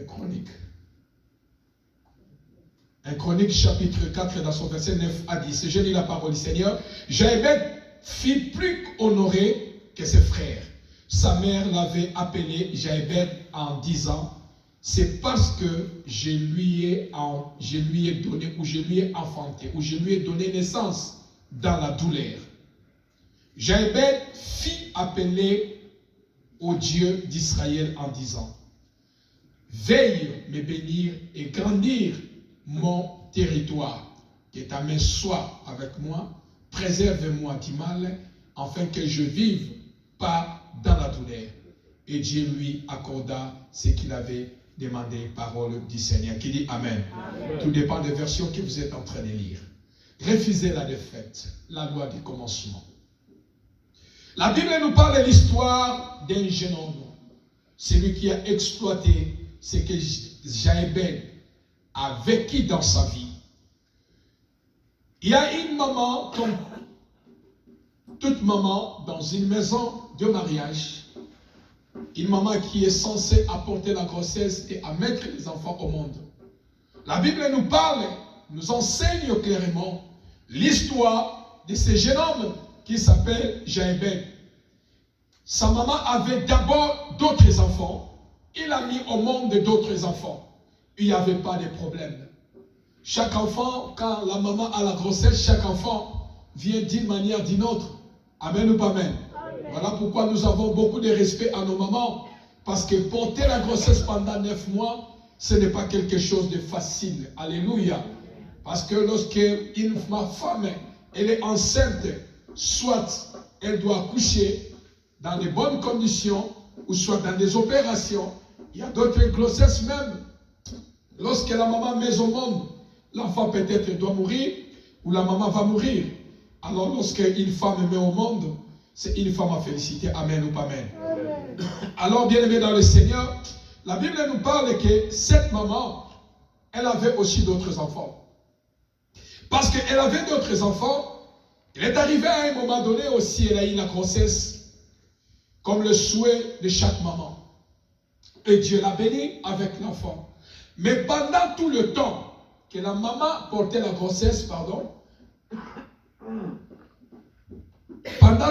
1 Chronique. 1 Chronique chapitre 4 dans son verset 9 à 10. Je lis la parole du Seigneur. Jaébet fit plus honoré que ses frères. Sa mère l'avait appelé Jaébet en disant, c'est parce que je lui ai donné, ou je lui ai enfanté, ou je lui ai donné naissance dans la douleur. Jaébet fit appeler au Dieu d'Israël en disant, veille me bénir et grandir mon territoire, que ta main soit avec moi, préserve-moi du mal, afin que je vive pas dans la douleur. Et Dieu lui accorda ce qu'il avait demandé, parole du Seigneur. Qui dit Amen. Amen. Tout dépend des versions que vous êtes en train de lire. Refusez la défaite, la loi du commencement. La Bible nous parle de l'histoire d'un jeune homme, celui qui a exploité ce que Jaébet a vécu dans sa vie. Il y a une maman, comme toute maman, dans une maison de mariage, une maman qui est censée apporter la grossesse et à mettre les enfants au monde. La Bible nous parle, nous enseigne clairement l'histoire de ce jeune homme qui s'appelle Jaébet. Sa maman avait d'abord d'autres enfants. Il a mis au monde d'autres enfants. Il n'y avait pas de problème. Chaque enfant, quand la maman a la grossesse, chaque enfant vient d'une manière ou d'une autre. Amen ou pas amen? Amen. Voilà pourquoi nous avons beaucoup de respect à nos mamans. Parce que porter la grossesse pendant 9 mois, ce n'est pas quelque chose de facile. Alléluia. Parce que lorsque ma femme elle est enceinte, soit elle doit accoucher dans de bonnes conditions, ou soit dans des opérations. Il y a d'autres grossesses même. Lorsque la maman met au monde, l'enfant peut-être doit mourir, ou la maman va mourir. Alors lorsque une femme met au monde, c'est une femme à féliciter. Amen ou pas amen. Amen. Alors bien aimé dans le Seigneur, la Bible nous parle que cette maman, elle avait aussi d'autres enfants. Parce qu'elle avait d'autres enfants, il est arrivé à un moment donné aussi, elle a eu la grossesse, comme le souhait de chaque maman. Et Dieu l'a béni avec l'enfant. Mais pendant tout le temps que la maman portait la grossesse, pendant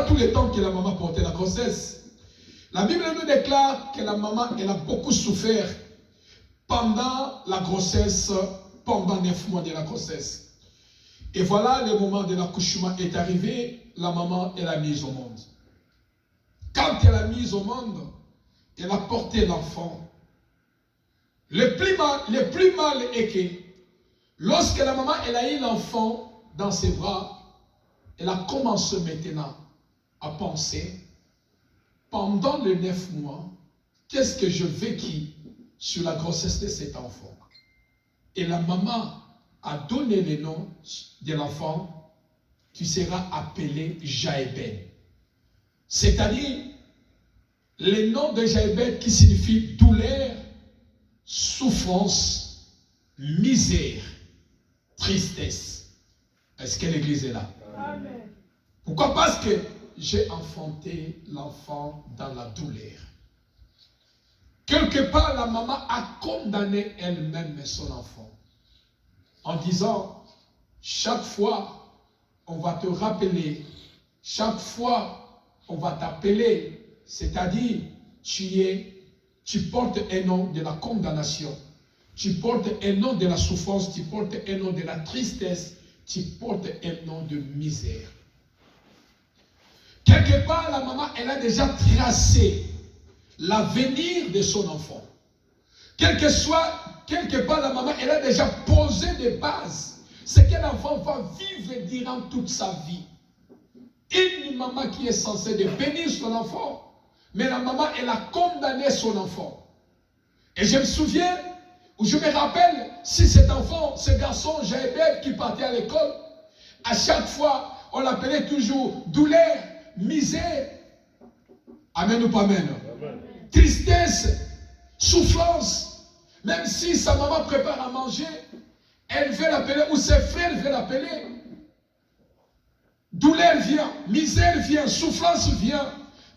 tout le temps que la maman portait la grossesse, la Bible nous déclare que la maman, elle a beaucoup souffert pendant la grossesse, pendant 9 mois de la grossesse. Et voilà, le moment de l'accouchement est arrivé, la maman, elle a mise au monde. Quand elle a mise au monde, elle a porté l'enfant. Le plus mal est que, lorsque la maman, elle a eu l'enfant dans ses bras, elle a commencé maintenant à penser, pendant les 9 mois, qu'est-ce que je vécu sur la grossesse de cet enfant? Et la maman a donné le nom de l'enfant qui sera appelé Jaébet. C'est-à-dire, le nom de Jaébet qui signifie douleur, souffrance, misère, tristesse. Est-ce que l'église est là? Amen. Pourquoi? Parce que j'ai enfanté l'enfant dans la douleur. Quelque part, la maman a condamné elle-même son enfant en disant, chaque fois, on va te rappeler, chaque fois, on va t'appeler, c'est-à-dire, tu portes un nom de la condamnation, tu portes un nom de la souffrance, tu portes un nom de la tristesse, tu portes un nom de misère. Quelque part, la maman, elle a déjà tracé l'avenir de son enfant. Quelque part, la maman, elle a déjà posé des bases. Ce que l'enfant va vivre durant toute sa vie. Une maman qui est censée de bénir son enfant, mais la maman, elle a condamné son enfant. Et je me souviens, ou je me rappelle, si cet enfant, ce garçon, Jaébet, qui partait à l'école, à chaque fois, on l'appelait toujours douleur, misère. Amen ou pas amen? Amen. Tristesse, souffrance. Même si sa maman prépare à manger, elle veut l'appeler, ou ses frères veulent l'appeler. Douleur vient, misère vient, souffrance vient,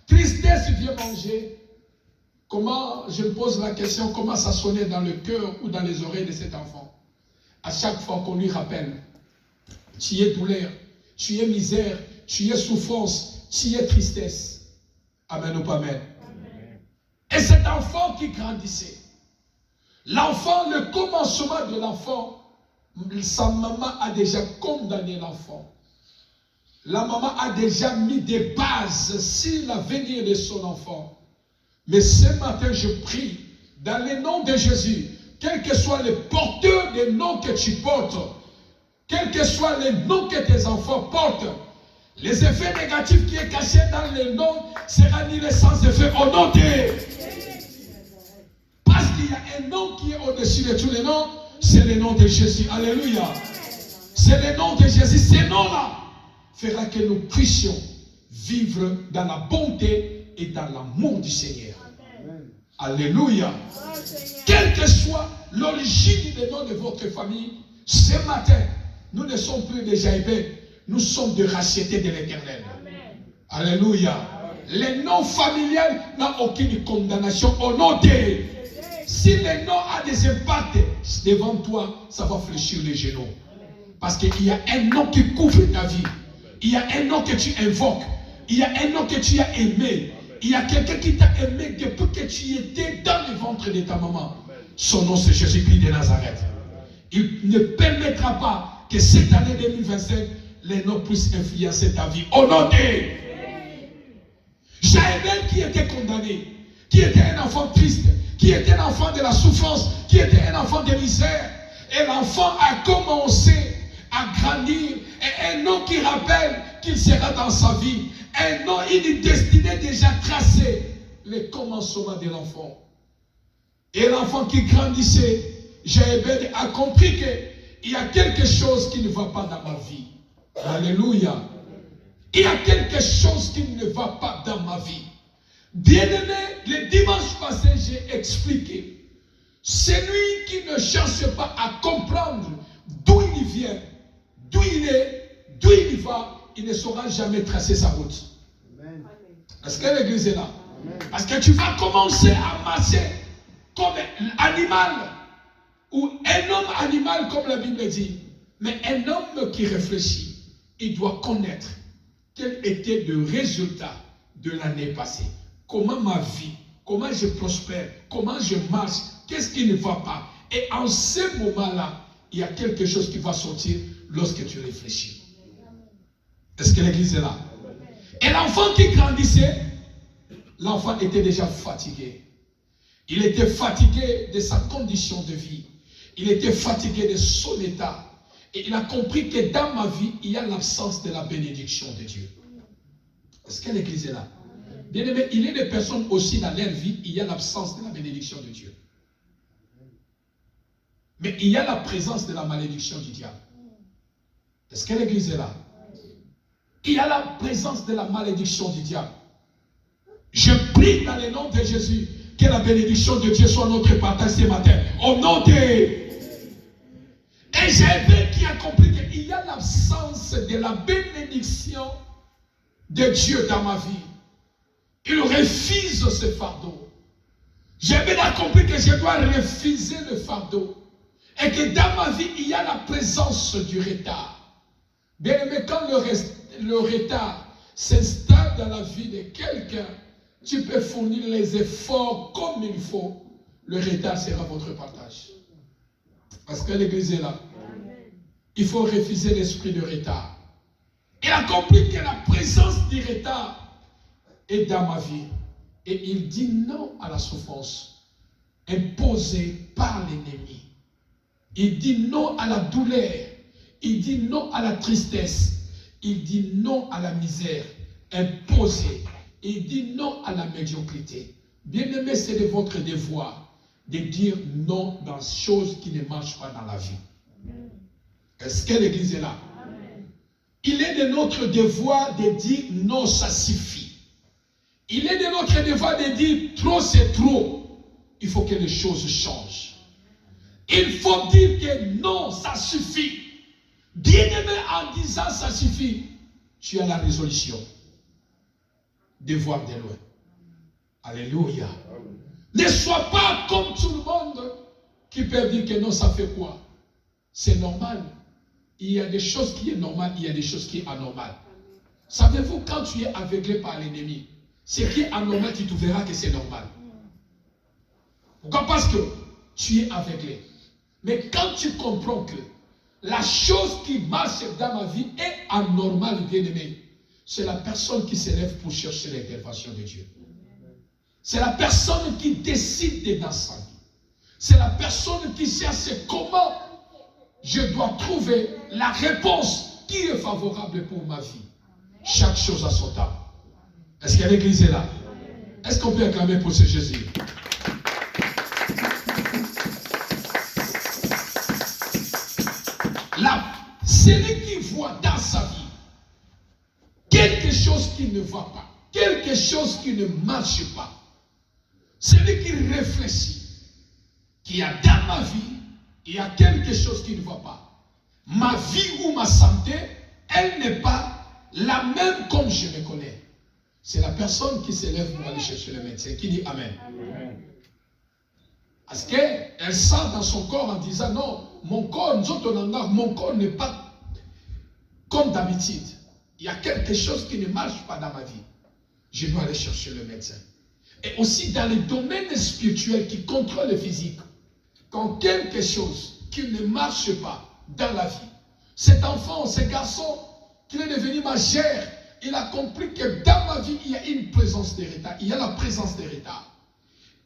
tristesse vient manger. Comment, je me pose la question, comment ça sonnait dans le cœur ou dans les oreilles de cet enfant? À chaque fois qu'on lui rappelle, tu es douleur, tu es misère, tu es souffrance, tu es tristesse. Amen ou pas amen? Et cet enfant qui grandissait, l'enfant, le commencement de l'enfant, sa maman a déjà condamné l'enfant. La maman a déjà mis des bases sur l'avenir de son enfant. Mais ce matin, je prie, dans le nom de Jésus, quels que soient les porteurs des noms que tu portes, quels que soient les noms que tes enfants portent, les effets négatifs qui est caché dans les noms sera annulé sans effet au nom de... Parce qu'il y a un nom qui est au-dessus de tous les noms, c'est le nom de Jésus. Alléluia. C'est le nom de Jésus. Ce nom-là fera que nous puissions vivre dans la bonté et dans l'amour du Seigneur. Amen. Alléluia. Quelle que soit l'origine des noms de votre famille, ce matin, nous ne sommes plus des Jaïbés, nous sommes de rachetés de l'Éternel. Alléluia. Les noms familiales n'ont aucune condamnation au nom de... Si le nom a des impacts devant toi, ça va fléchir les genoux. Parce qu'il y a un nom qui couvre ta vie. Il y a un nom que tu invoques. Il y a un nom que tu as aimé. Il y a quelqu'un qui t'a aimé depuis que tu étais dans le ventre de ta maman. Son nom c'est Jésus-Christ de Nazareth. Il ne permettra pas que cette année 2025, les noms puissent influencer ta vie. Au nom de Jaëbel qui était condamné, qui était un enfant triste, qui était un enfant de la souffrance, qui était un enfant de misère. Et l'enfant a commencé à grandir. Et un nom qui rappelle qu'il sera dans sa vie. Un nom, une destinée déjà tracée. Le commencement de l'enfant. Et l'enfant qui grandissait, Jaëbel a compris qu'il y a quelque chose qui ne va pas dans ma vie. Alléluia. Il y a quelque chose qui ne va pas dans ma vie. Bien-aimé, le dimanche passé, j'ai expliqué. Celui qui ne cherche pas à comprendre d'où il vient, d'où il est, d'où il va, il ne saura jamais tracer sa route. Est-ce que l'église est là? Amen. Parce que tu vas commencer à marcher comme un animal ou un homme animal, comme la Bible dit. Mais un homme qui réfléchit, il doit connaître quel était le résultat de l'année passée. Comment ma vie, comment je prospère, comment je marche, qu'est-ce qui ne va pas. Et en ce moment-là, il y a quelque chose qui va sortir lorsque tu réfléchis. Est-ce que l'église est là? Et l'enfant qui grandissait, l'enfant était déjà fatigué. Il était fatigué de sa condition de vie. Il était fatigué de son état. Et il a compris que dans ma vie, il y a l'absence de la bénédiction de Dieu. Est-ce que l'église est là? Bien aimé, il y a des personnes aussi dans leur vie, il y a l'absence de la bénédiction de Dieu. Mais il y a la présence de la malédiction du diable. Est-ce que l'église est là? Il y a la présence de la malédiction du diable. Je prie dans le nom de Jésus que la bénédiction de Dieu soit notre partage ce matin. Au nom de... Et j'ai qui a compris qu'il y a l'absence de la bénédiction de Dieu dans ma vie. Il refuse ce fardeau. J'ai bien compris que je dois refuser le fardeau. Et que dans ma vie, il y a la présence du retard. Bien aimé, quand le retard s'installe dans la vie de quelqu'un, tu peux fournir les efforts comme il faut. Le retard sera votre partage. Parce que l'église est là. Il faut refuser l'esprit de retard. Il a compris que la présence du retard est dans ma vie. Et il dit non à la souffrance imposée par l'ennemi. Il dit non à la douleur. Il dit non à la tristesse. Il dit non à la misère imposée. Il dit non à la médiocrité. Bien-aimé, c'est de votre devoir de dire non dans les choses qui ne marchent pas dans la vie. Est-ce que l'église est là? Amen. Il est de notre devoir de dire non, ça suffit. Il est de notre devoir de dire trop, c'est trop. Il faut que les choses changent. Il faut dire que non, ça suffit. Bien-aimé, en disant ça suffit, tu as la résolution de voir de loin. Alléluia. Ne sois pas comme tout le monde qui peut dire que non, ça fait quoi? C'est normal. Il y a des choses qui sont normales, il y a des choses qui sont anormales. Savez-vous, quand tu es aveuglé par l'ennemi, ce qui est anormal, tu te verras que c'est normal. Pourquoi? Parce que tu es aveuglé. Mais quand tu comprends que la chose qui marche dans ma vie est anormale, bien-aimé, c'est la personne qui s'élève pour chercher l'intervention de Dieu. C'est la personne qui décide de dans sa vie. C'est la personne qui cherche comment je dois trouver la réponse qui est favorable pour ma vie. Chaque chose a son temps. Est-ce que l'église est là? Est-ce qu'on peut acclamer pour ce Jésus? Celui qui voit dans sa vie quelque chose qui ne va pas, quelque chose qui ne marche pas, celui qui réfléchit, qu'il y a dans ma vie, il y a quelque chose qui ne va pas. Ma vie ou ma santé, elle n'est pas la même comme je me connais. C'est la personne qui s'élève pour aller chercher le médecin, qui dit Amen. Amen. Parce qu'elle sent dans son corps en disant non, mon corps, mon corps n'est pas comme d'habitude. Il y a quelque chose qui ne marche pas dans ma vie. Je dois aller chercher le médecin. Et aussi dans les domaines spirituels qui contrôlent le physique, quand quelque chose qui ne marche pas dans la vie, cet enfant, ce garçon, qui est devenu majeur, il a compris que dans ma vie, il y a une présence de retard. Il y a la présence de retard.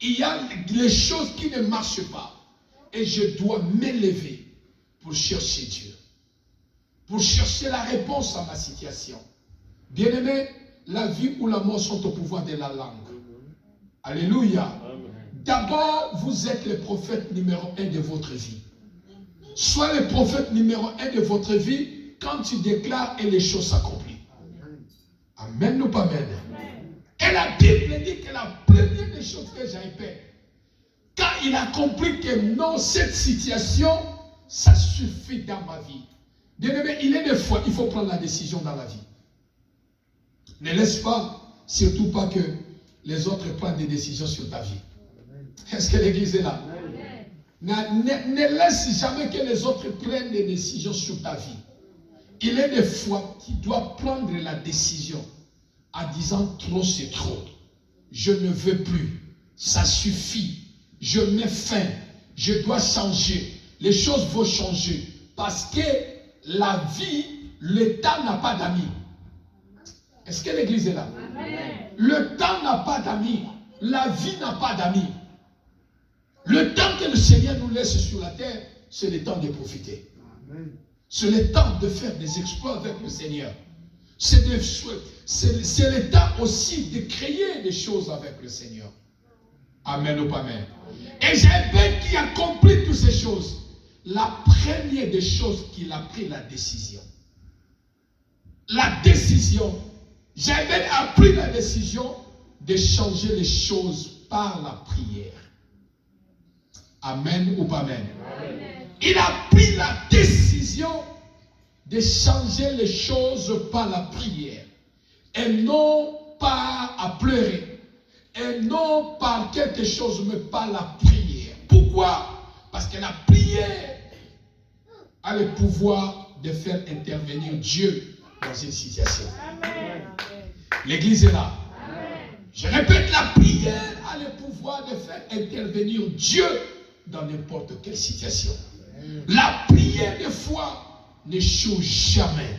Il y a les choses qui ne marchent pas. Et je dois m'élever pour chercher Dieu. Pour chercher la réponse à ma situation. Bien-aimé, la vie ou la mort sont au pouvoir de la langue. Alléluia. D'abord, vous êtes le prophète numéro 1 de votre vie. Sois le prophète numéro 1 de votre vie quand tu déclares et les choses s'accomplissent. Amen ou pas amen? Et la Bible dit que la première des choses que j'ai fait, quand il a compris que non, cette situation, ça suffit dans ma vie. Bien-aimé, il est des fois, il faut prendre la décision dans la vie. Ne laisse pas, surtout pas que les autres prennent des décisions sur ta vie. Est-ce que l'église est là? Ne laisse jamais que les autres prennent des décisions sur ta vie. Il est des fois, tu dois prendre la décision en disant trop c'est trop. Je ne veux plus. Ça suffit. Je mets fin. Je dois changer. Les choses vont changer. Parce que la vie, le temps n'a pas d'amis. Est-ce que l'église est là? Amen. Le temps n'a pas d'amis. La vie n'a pas d'amis. Le temps que le Seigneur nous laisse sur la terre, c'est le temps de profiter. C'est le temps de faire des exploits avec le Seigneur. C'est le temps aussi de créer des choses avec le Seigneur. Amen ou pas amen? Et Jaébet qui a compris toutes ces choses, la première des choses qu'il a pris la décision. La décision. Jaébet a pris la décision de changer les choses par la prière. Amen ou pas amen? Amen. Il a pris la décision de changer les choses par la prière. Et non pas à pleurer. Et non par quelque chose, mais par la prière. Pourquoi? Parce que la prière a le pouvoir de faire intervenir Dieu dans une situation. Amen. L'église est là. Amen. Je répète, la prière a le pouvoir de faire intervenir Dieu dans n'importe quelle situation. Amen. La prière de foi n'échoue jamais.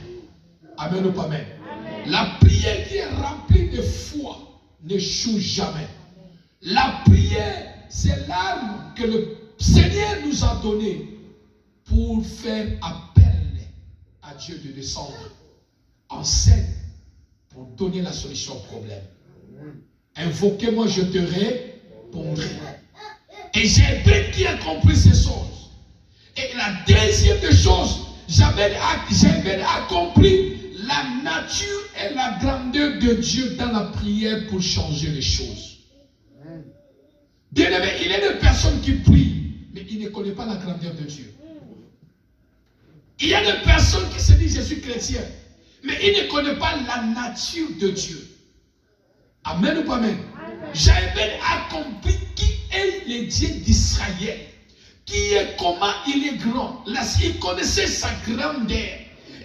Amen ou pas amen? Amen. La prière qui est remplie de foi n'échoue jamais. La prière, c'est l'arme que le Seigneur nous a donnée pour faire appel à Dieu de descendre en scène pour donner la solution au problème. Invoquez-moi, je te répondrai. Et Jaébet qui a compris ces choses. Et la deuxième des choses, Jaébet a compris la nature et la grandeur de Dieu dans la prière pour changer les choses. Bien-aimé, il y a des personnes qui prient, mais ils ne connaissent pas la grandeur de Dieu. Il y a des personnes qui se disent je suis chrétien, mais ils ne connaissent pas la nature de Dieu. Amen ou pas amen? Amen. Jaébel a compris qui est le Dieu d'Israël. Qui est, comment il est grand. Là, il connaissait sa grandeur.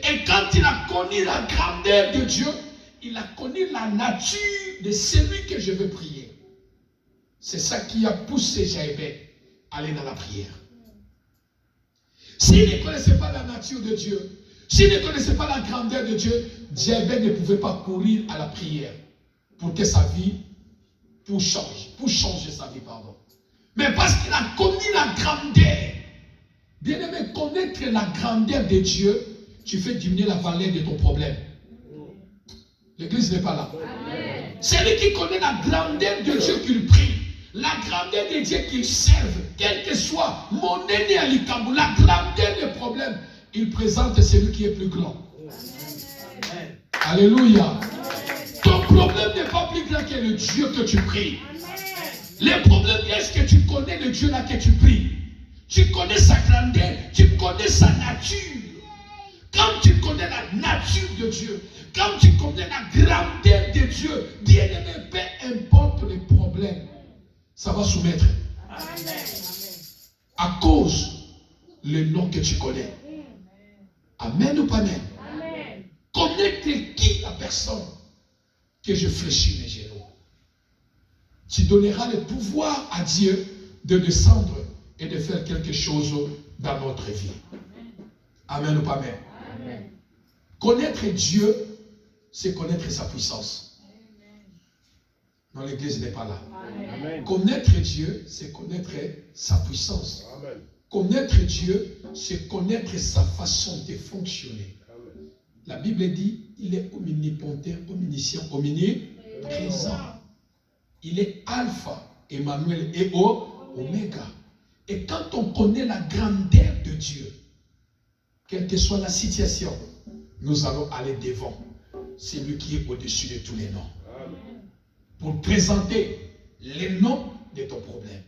Et quand il a connu la grandeur de Dieu, il a connu la nature de celui que je veux prier. C'est ça qui a poussé Jaébel à aller dans la prière. S'il ne connaissait pas la nature de Dieu, s'il ne connaissait pas la grandeur de Dieu, Jaébel ne pouvait pas courir à la prière pour que sa vie, pour changer sa vie, pardon. Mais parce qu'il a connu la grandeur. Bien aimé, connaître la grandeur de Dieu, tu fais diminuer la valeur de ton problème. L'église n'est pas là. C'est lui qui connaît la grandeur de Dieu qu'il prie. La grandeur de Dieu qu'il serve. Quel que soit mon aîné à l'Ikamou, la grandeur des problèmes, il présente celui qui est plus grand. Alléluia. Ton problème n'est pas plus grand que le Dieu que tu pries. Les problèmes, est-ce que tu connais le Dieu là que tu pries? Tu connais sa grandeur, tu connais sa nature. Quand tu connais la nature de Dieu, quand tu connais la grandeur de Dieu, bien aimé, peu importe les problèmes, ça va soumettre. Amen. À cause le nom que tu connais. Amen ou pas amen? Amen. Connaître qui la personne que je fléchis mes genoux. Tu donneras le pouvoir à Dieu de descendre et de faire quelque chose dans notre vie. Amen ou pas amen? Amen. Connaître Dieu, c'est connaître sa puissance. Non, l'église n'est pas là. Amen. Connaître Dieu, c'est connaître sa puissance. Amen. Connaître Dieu, c'est connaître sa façon de fonctionner. Amen. La Bible dit, il est omnipotent, omniscient, omniprésent. Il est Alpha, Emmanuel et Oméga. Et quand on connaît la grandeur de Dieu, quelle que soit la situation, nous allons aller devant. C'est lui qui est au-dessus de tous les noms. Amen. Pour présenter les noms de ton problème.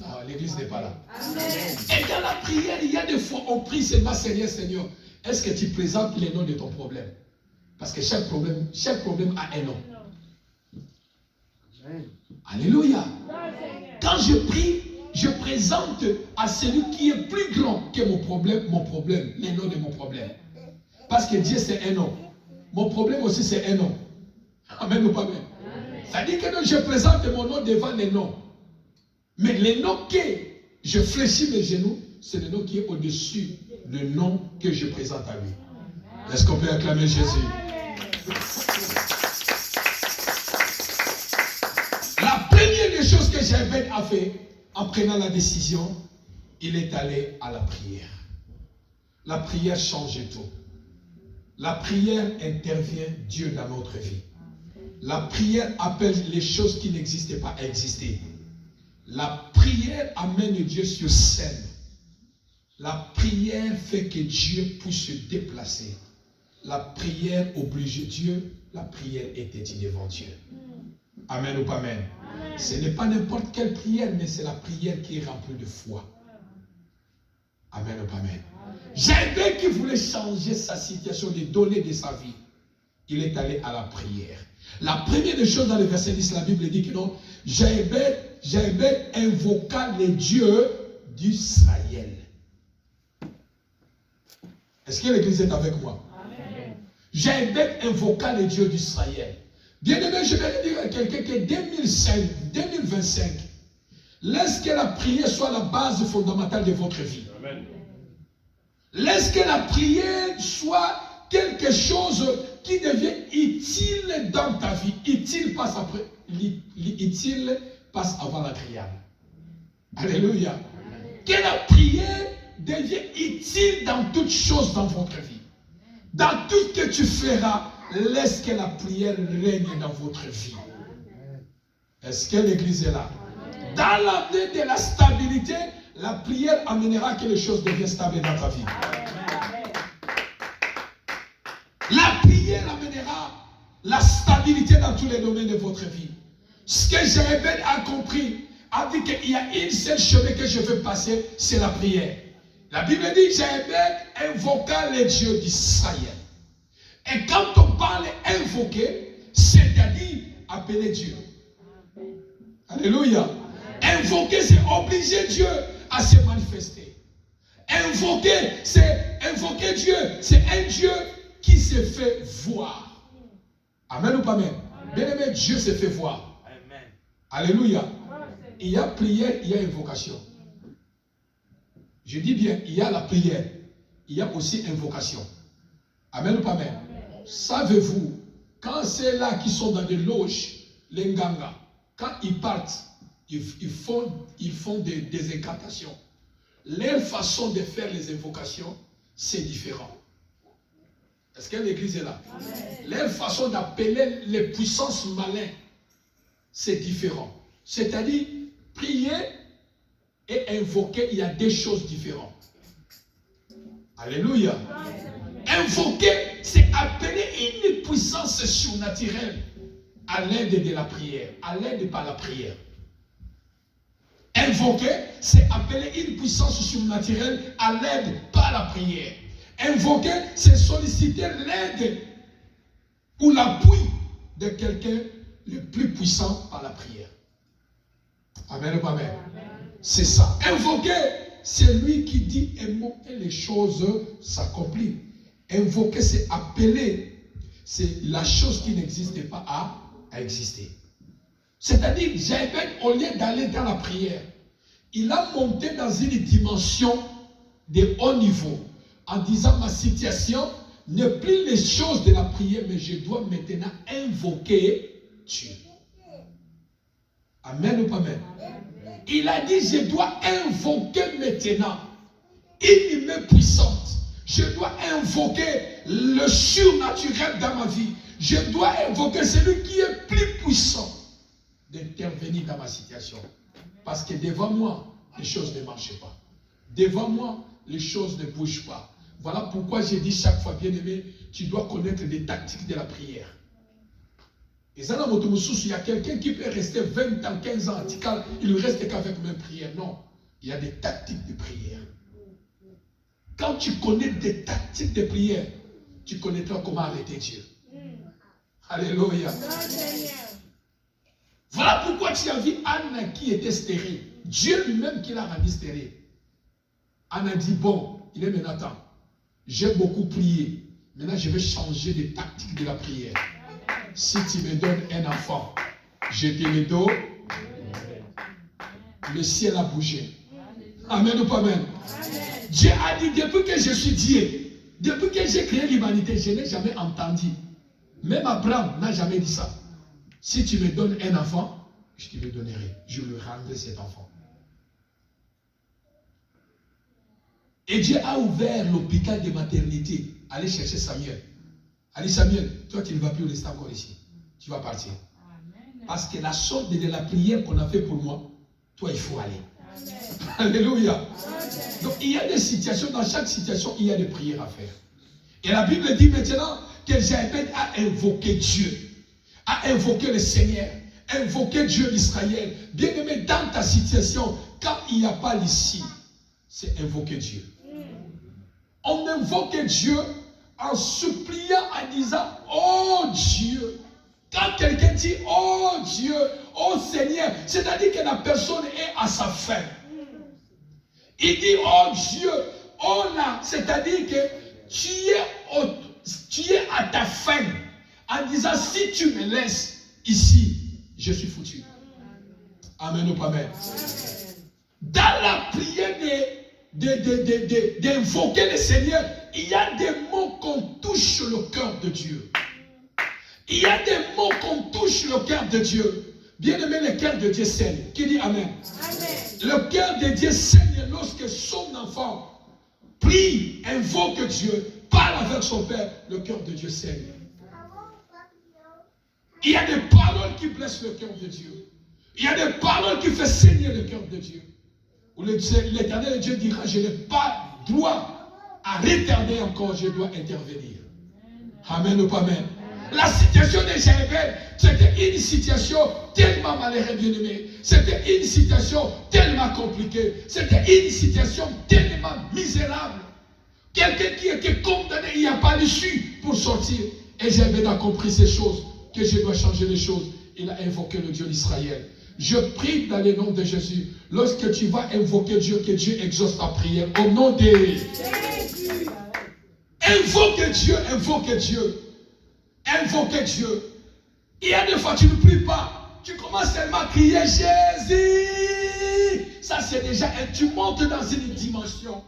Ah, l'église n'est pas là. Amen. Et dans la prière, il y a des fois, on prie seulement Seigneur, Seigneur. Est-ce que tu présentes les noms de ton problème? Parce que chaque problème a un nom. Amen. Alléluia. Quand je prie, je présente à celui qui est plus grand que mon problème, les noms de mon problème. Parce que Dieu c'est un nom. Mon problème aussi c'est un nom. Amen ou pas amen? Ça dit que non, je présente mon nom devant les noms. Mais les noms que je fléchis mes genoux, c'est le nom qui est au-dessus du nom que je présente à lui. Est-ce qu'on peut acclamer Jésus? La première des choses que Jaébel a fait, en prenant la décision, il est allé à la prière. La prière change tout. La prière intervient Dieu dans notre vie. La prière appelle les choses qui n'existaient pas à exister. La prière amène Dieu sur scène. La prière fait que Dieu puisse se déplacer. La prière oblige Dieu. La prière était dit devant Dieu. Amen ou pas amen? Amen. Ce n'est pas n'importe quelle prière, mais c'est la prière qui est remplie de foi. Amen ou pas amen? Jaébel qui voulait changer sa situation, les données de sa vie, il est allé à la prière. La première des choses dans le verset 10, la Bible dit que non, Jaébel invoqua les dieux d'Israël. Est-ce que l'église est avec moi? Jaébel invoqua les dieux d'Israël. Bien aimé, je vais dire à quelqu'un que 2025, laisse que la prière soit la base fondamentale de votre vie. Amen. Laisse que la prière soit quelque chose qui devient utile dans ta vie. Utile passe avant l'agréable. Alléluia. Amen. Que la prière devient utile dans toutes choses dans votre vie. Dans tout ce que tu feras, laisse que la prière règne dans votre vie. Est-ce que l'église est là? Dans l'année de la stabilité, la prière amènera que les choses deviennent stables dans ta vie. La prière amènera la stabilité dans tous les domaines de votre vie. Ce que Jaébel a compris, a dit qu'il y a une seule chemin que je veux passer, c'est la prière. La Bible dit que Jaébel invoqua les dieux d'Israël. Et quand on parle invoquer, c'est-à-dire appeler Dieu. Alléluia. Invoquer, c'est obliger Dieu à se manifester. Invoquer, c'est invoquer Dieu. C'est un Dieu qui se fait voir. Amen ou pas amen? Bien aimé, Dieu se fait voir. Amen. Alléluia. Il y a prière, il y a invocation. Je dis bien, il y a la prière. Il y a aussi invocation. Amen ou pas amen? Savez-vous, quand c'est là qui sont dans des loges, les nganga, quand ils partent, ils font des incantations. Leur façon de faire les invocations, c'est différent. Est-ce que l'église est là? Amen. Leur façon d'appeler les puissances malines, c'est différent. C'est-à-dire, prier et invoquer, il y a des choses différentes. Alléluia. Amen. Invoquer, c'est appeler une puissance surnaturelle à l'aide de la prière, à l'aide par la prière. Invoquer, c'est appeler une puissance surnaturelle à l'aide par la prière. Invoquer, c'est solliciter l'aide ou l'appui de quelqu'un le plus puissant par la prière. Amen ou amen? C'est ça. Invoquer, c'est lui qui dit un mot et les choses s'accomplissent. Invoquer, c'est appeler. C'est la chose qui n'existe pas à exister. C'est-à-dire, Jaébet, au lieu d'aller dans la prière, il a monté dans une dimension de haut niveau, en disant, ma situation n'est plus les choses de la prière, mais je dois maintenant invoquer Dieu. Amen ou pas amen? Il a dit, je dois invoquer maintenant une main puissante. Je dois invoquer le surnaturel dans ma vie. Je dois invoquer celui qui est plus puissant d'intervenir dans ma situation. Parce que devant moi, les choses ne marchent pas. Devant moi, les choses ne bougent pas. Voilà pourquoi j'ai dit chaque fois, bien aimé, tu dois connaître les tactiques de la prière. Et ça, dans mon sous, il y a quelqu'un qui peut rester 20 ans, 15 ans, il ne reste qu'avec même prière. Non, il y a des tactiques de prière. Quand tu connais des tactiques de prière, tu connaîtras comment arrêter Dieu. Alléluia. Voilà pourquoi tu as vu Anne qui était stérile. Dieu lui-même qui l'a rendue stérile. Anne a dit, bon, il est maintenant temps. J'ai beaucoup prié. Maintenant, je vais changer les tactiques de la prière. Si tu me donnes un enfant, je te le donne. Le ciel a bougé. Amen ou pas amen? Dieu a dit, depuis que je suis Dieu, depuis que j'ai créé l'humanité, je n'ai jamais entendu. Même Abraham n'a jamais dit ça. Si tu me donnes un enfant, je te le donnerai. Je lui rendrai cet enfant. Et Dieu a ouvert l'hôpital de maternité. Allez chercher Samuel. Allez Samuel, toi tu ne vas plus rester encore ici. Tu vas partir. Amen. Parce que la sorte de la prière qu'on a fait pour moi, toi il faut aller. Amen. Alléluia. Amen. Donc il y a des situations, dans chaque situation, il y a des prières à faire. Et la Bible dit maintenant que Jaébet a invoqué Dieu, a invoqué le Seigneur, invoqué Dieu d'Israël. Bien aimé, dans ta situation, quand il n'y a pas l'ici, c'est invoquer Dieu. On invoque Dieu en suppliant, en disant, oh Dieu. Quand quelqu'un dit, oh Dieu, oh Seigneur, c'est-à-dire que la personne est à sa fin. Il dit, oh Dieu, oh là, c'est-à-dire que tu es à ta fin. En disant, si tu me laisses ici, je suis foutu. Amen ou pas amen? Dans la prière d'invoquer le Seigneur, il y a des mots qu'on touche le cœur de Dieu. Il y a des mots qu'on touche le cœur de Dieu. Bien aimé, le cœur de Dieu saigne. Qui dit amen? Amen. Le cœur de Dieu saigne lorsque son enfant prie, invoque Dieu, parle avec son Père. Le cœur de Dieu saigne. Il y a des paroles qui blessent le cœur de Dieu. Il y a des paroles qui font saigner le cœur de Dieu. Où l'Éternel Dieu dira, je n'ai pas droit à retarder encore, je dois intervenir. Amen ou pas amen? La situation de Jaébet, c'était une situation tellement malheureuse, bien aimée. C'était une situation tellement compliquée. C'était une situation tellement misérable. Quelqu'un qui était condamné, il n'y a pas l'issue pour sortir. Et Jaébet a compris ces choses, que je dois changer les choses. Il a invoqué le Dieu d'Israël. Je prie dans le nom de Jésus. Lorsque tu vas invoquer Dieu, que Dieu exauce ta prière. Au nom de Jésus. Invoque Dieu, invoque Dieu. Invoque Dieu. Il y a des fois tu ne pries pas. Tu commences seulement à crier Jésus. Ça c'est déjà, tu montes dans une dimension.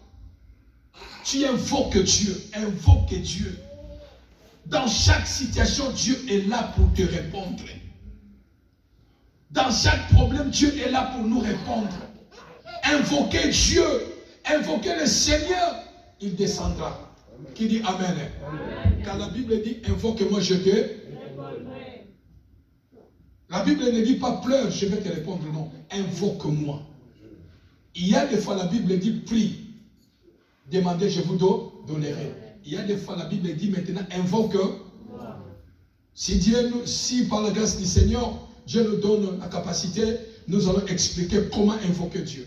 Tu invoques Dieu, invoque Dieu. Dans chaque situation, Dieu est là pour te répondre. Dans chaque problème, Dieu est là pour nous répondre. Invoquez Dieu, invoquez le Seigneur, il descendra. Qui dit Amen? Amen. Quand la Bible dit invoque-moi, je te. La Bible ne dit pas pleure, je vais te répondre, non. Invoque-moi. Il y a des fois la Bible dit prie. Demandez, je vous donnerai. Il y a des fois la Bible dit maintenant invoque. Si par la grâce du Seigneur, Dieu nous donne la capacité, nous allons expliquer comment invoquer Dieu.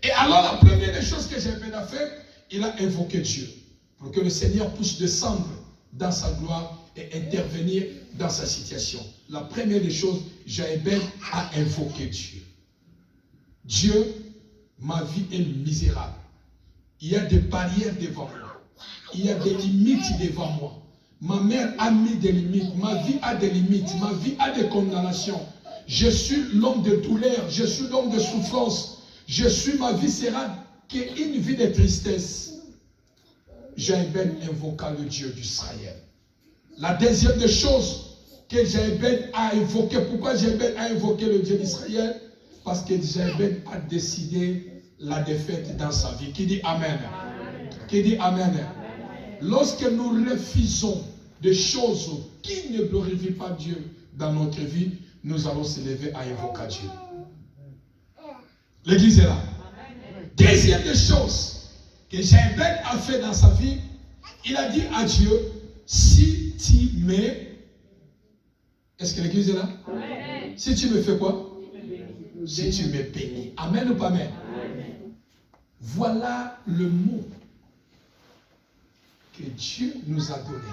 Et alors la première des choses que Jaébed a fait, il a invoqué Dieu. Pour que le Seigneur puisse descendre dans sa gloire et intervenir dans sa situation. La première des choses, Jaébed a invoqué Dieu. Dieu, ma vie est misérable. Il y a des barrières devant moi. Il y a des limites devant moi. Ma mère a mis des limites. Ma vie a des limites. Ma vie a des condamnations. Je suis l'homme de douleur. Je suis l'homme de souffrance. Ma vie sera qu'une vie de tristesse. Jaébed invoqua le Dieu d'Israël. La deuxième des choses que Jaébed a invoqué. Pourquoi Jaébed a invoqué le Dieu d'Israël? Parce que Jaébed a décidé la défaite dans sa vie. Qui dit Amen? Amen. Qui dit Amen? Amen. Lorsque nous refusons des choses qui ne glorifient pas Dieu dans notre vie, nous allons se lever à invoquer Dieu. L'église est là. Amen. Deuxième des choses que Jaébed a fait dans sa vie, il a dit à Dieu, si tu me... Est-ce que l'église est là? Amen. Si tu me fais quoi? Si tu me bénis. Amen ou pas amen? Amen. Voilà le mot que Dieu nous a donné.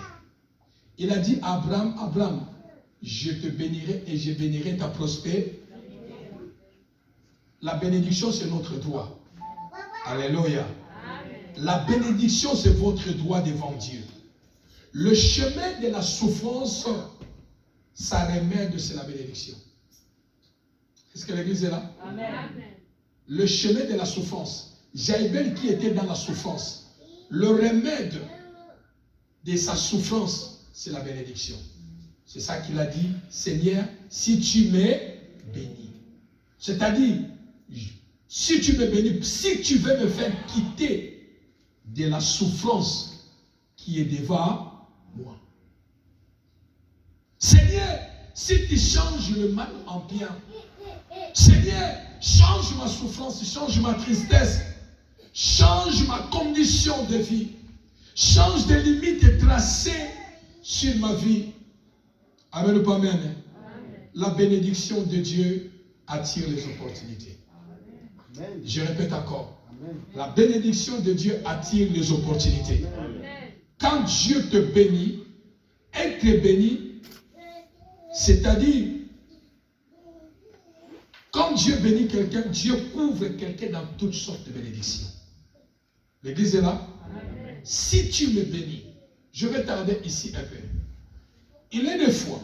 Il a dit à Abraham, Abraham, je te bénirai et je bénirai ta prospérité. La bénédiction, c'est notre droit. Alléluia. La bénédiction, c'est votre droit devant Dieu. Le chemin de la souffrance, sa remède, c'est la bénédiction. Est-ce que l'église est là? Amen. Le chemin de la souffrance. Jaébed qui était dans la souffrance. Le remède de sa souffrance, c'est la bénédiction. C'est ça qu'il a dit, Seigneur, si tu me bénis. C'est-à-dire, si tu me bénis, si tu veux me faire quitter de la souffrance qui est devant moi. Seigneur, si tu changes le mal en bien, Seigneur, change ma souffrance, change ma tristesse, change ma condition de vie, change des limites tracées sur ma vie. Amen ou pas amen? Amen. La bénédiction de Dieu attire les opportunités. Amen. Je répète encore. Amen. La bénédiction de Dieu attire les opportunités. Amen. Quand Dieu te bénit, être béni, c'est-à-dire, quand Dieu bénit quelqu'un, Dieu couvre quelqu'un dans toutes sortes de bénédictions. L'église est là? Amen. Si tu me bénis, je vais tarder ici un peu. Il est des fois,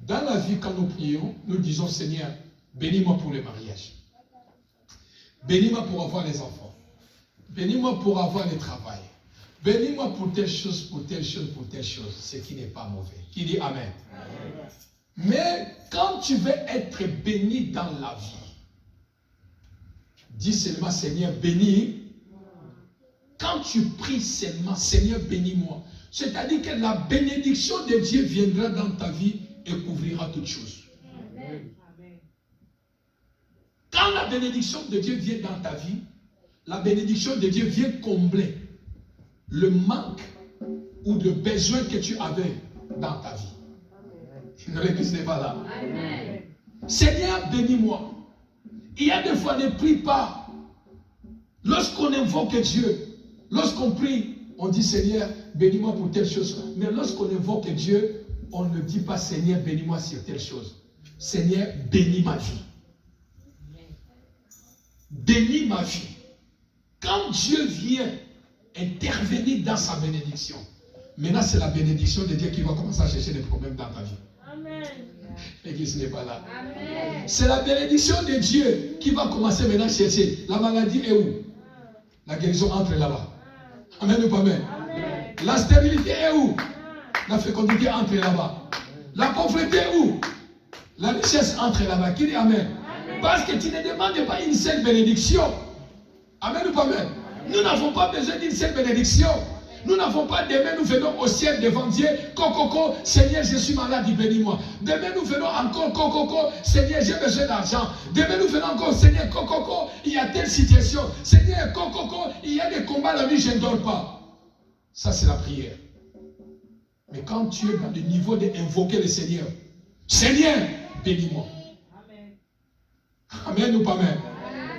dans la vie, quand nous prions, nous disons, Seigneur, bénis-moi pour le mariage. Bénis-moi pour avoir les enfants. Bénis-moi pour avoir le travail. Bénis-moi pour telle chose, pour telle chose, pour telle chose. Ce qui n'est pas mauvais. Qui dit Amen? Amen. Mais quand tu veux être béni dans la vie, dis seulement, Seigneur, bénis. Quand tu pries seulement, Seigneur, bénis-moi. C'est-à-dire que la bénédiction de Dieu viendra dans ta vie et couvrira toutes choses. Amen. Quand la bénédiction de Dieu vient dans ta vie, la bénédiction de Dieu vient combler le manque ou le besoin que tu avais dans ta vie. L'église n'est pas là. Amen. Seigneur, bénis-moi. Il y a des fois, ne prie pas. Lorsqu'on invoque Dieu, lorsqu'on prie, on dit Seigneur, bénis-moi pour telle chose. Mais lorsqu'on invoque Dieu, on ne dit pas Seigneur, bénis-moi sur telle chose. Seigneur, bénis ma vie. bénis ma vie. Quand Dieu vient intervenir dans sa bénédiction, maintenant c'est la bénédiction de Dieu qui va commencer à chercher des problèmes dans ta vie. Amen. L'église n'est pas là. Amen. C'est la bénédiction de Dieu qui va commencer maintenant à chercher. La maladie est où? La guérison entre là-bas. Amen ou pas amen? Amen. La stérilité est où? La fécondité entre là-bas. La pauvreté est où? La richesse entre là-bas. Qui dit amen? Amen. Parce que tu ne demandes pas une seule bénédiction. Amen ou pas amen? Nous n'avons pas besoin d'une seule bénédiction. Nous n'avons pas demain, nous venons au ciel devant Dieu. Coco, Seigneur, je suis malade, bénis-moi. Demain, nous venons encore, Coco, Seigneur, j'ai besoin d'argent. Demain, nous venons encore, Seigneur, Coco, il y a telle situation. Seigneur, Coco, il y a des combats la nuit, je ne dors pas. Ça, c'est la prière. Mais quand tu es dans le niveau d'invoquer le Seigneur, Seigneur, bénis-moi. Amen ou pas amen?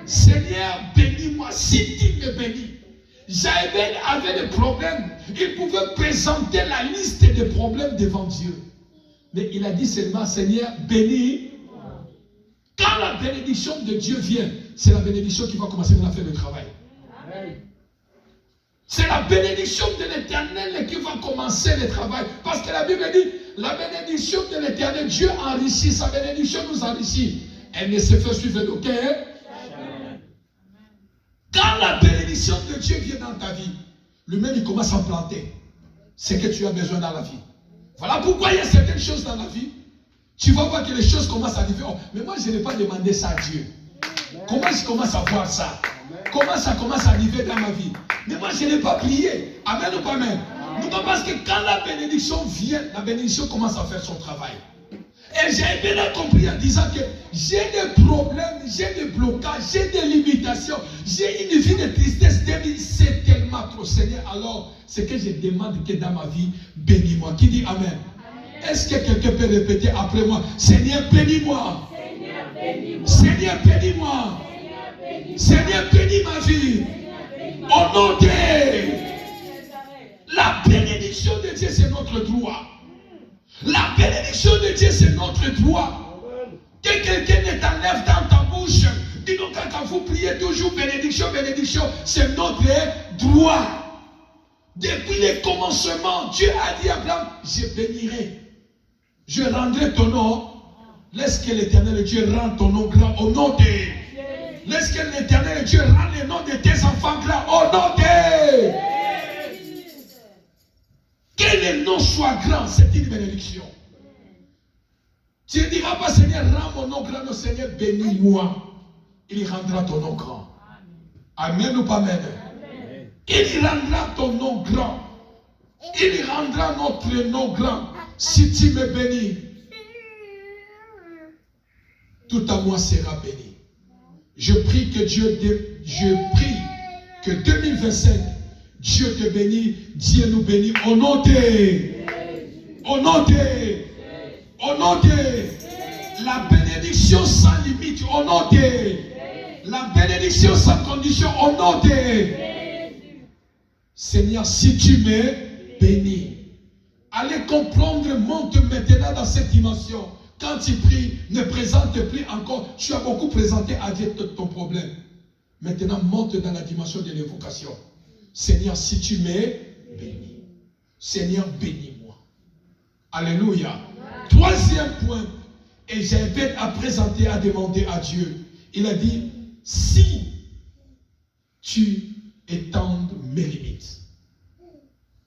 Seigneur, bénis-moi. Si tu me bénis. Jaëbel avait des problèmes. Il pouvait présenter la liste des problèmes devant Dieu. Mais il a dit seulement, Seigneur, bénis. Quand la bénédiction de Dieu vient, c'est la bénédiction qui va commencer à faire le travail. C'est la bénédiction de l'Éternel qui va commencer le travail. Parce que la Bible dit, la bénédiction de l'Éternel, Dieu enrichit, sa bénédiction nous enrichit. Elle ne se fait suivre d'aucun. Quand la bénédiction de Dieu vient dans ta vie, lui-même il commence à planter ce que tu as besoin dans la vie. Voilà pourquoi il y a certaines choses dans la vie. Tu vas voir que les choses commencent à arriver. Oh, mais moi je n'ai pas demandé ça à Dieu. Comment je commence à voir ça? Comment ça commence à arriver dans ma vie? Mais moi je n'ai pas prié. Amen ou pas amen? Non, parce que quand la bénédiction vient, la bénédiction commence à faire son travail. Et j'ai bien compris en disant que j'ai des problèmes, j'ai des blocages, j'ai des limitations, j'ai une vie de tristesse, c'est tellement trop, Seigneur. Alors, ce que je demande que dans ma vie, bénis-moi. Qui dit amen? Amen. Est-ce que quelqu'un peut répéter après moi? Seigneur, bénis-moi. Seigneur, bénis-moi. Seigneur, bénis-moi. Seigneur, bénis ma vie. Au nom de la bénédiction de Dieu, c'est notre droit. La bénédiction de Dieu, c'est notre droit. Que quelqu'un ne t'enlève dans ta bouche. Dis-nous quand vous priez toujours bénédiction, bénédiction, c'est notre droit. Depuis le commencement, Dieu a dit à Abraham, je bénirai. Je rendrai ton nom. Laisse que l'Éternel Dieu rende ton nom grand au nom de. Laisse que l'Éternel Dieu rende le nom de tes enfants grand au nom de. Que le nom soit grand, c'est une bénédiction. Tu ne diras pas, Seigneur, rends mon nom grand, non, Seigneur, bénis-moi. Il rendra ton nom grand. Amen ou pas amen? Il rendra ton nom grand. Il rendra notre nom grand. Si tu me bénis, tout à moi sera béni. Je prie que 2025, Dieu te bénit, Dieu nous bénit au nom de, la bénédiction sans limite, au nom de, la bénédiction sans condition, au nom de. Seigneur, si tu me bénis, allez comprendre, monte maintenant dans cette dimension. Quand tu pries, ne présente plus encore, tu as beaucoup présenté à Dieu ton problème. Maintenant, monte dans la dimension de l'évocation. Seigneur, si tu m'es béni. Seigneur, bénis-moi. Alléluia. Troisième point. Et Jaëbel a présenté, a demandé à Dieu. Il a dit, si tu étendes mes limites.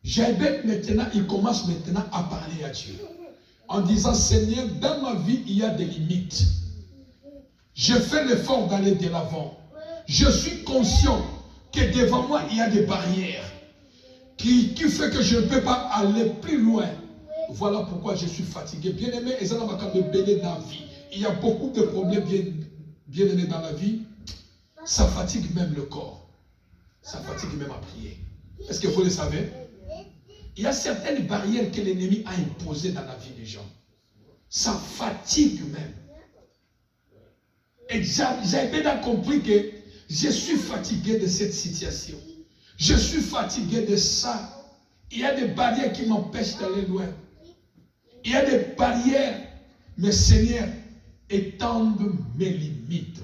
Jaëbel maintenant, il commence maintenant à parler à Dieu. En disant, Seigneur, dans ma vie, il y a des limites. Je fais l'effort d'aller de l'avant. Je suis conscient que devant moi, il y a des barrières qui fait que je ne peux pas aller plus loin. Voilà pourquoi je suis fatigué. Bien-aimé, il y a beaucoup de problèmes bien-aimés dans la vie. Ça fatigue même le corps. Ça fatigue même à prier. Est-ce que vous le savez? Il y a certaines barrières que l'ennemi a imposées dans la vie des gens. Ça fatigue même. Et j'ai bien compris que je suis fatigué de cette situation. Je suis fatigué de ça. Il y a des barrières qui m'empêchent d'aller loin. Il y a des barrières. Mais Seigneur, étende mes limites.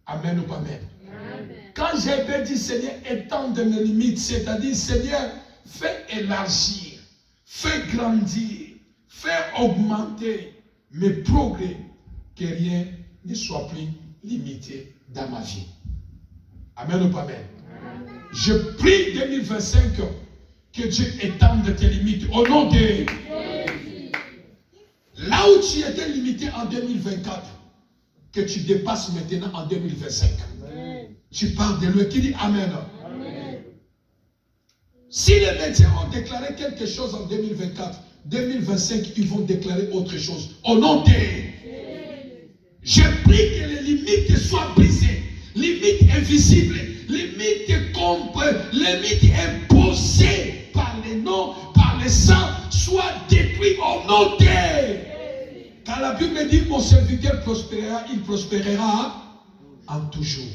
Amen ou pas amen? Amen. Quand Jaébet dit Seigneur, étends mes limites, c'est-à-dire Seigneur, fais élargir, fais grandir, fais augmenter mes progrès, que rien ne soit plus limité dans ma vie. Amen ou pas amen? Amen. Je prie 2025 que Dieu étende tes limites au nom de Jésus. là où tu étais limité en 2024, que tu dépasses maintenant en 2025. Amen. Tu parles de lui qui dit Amen. Amen. Si les médias ont déclaré quelque chose en 2024, 2025, ils vont déclarer autre chose. Au nom de je prie que les limites soient brisées, limites invisibles, limites imposées par les noms, par les sangs, soient détruites au nom de. Quand la Bible dit mon serviteur prospérera, il prospérera en toujours.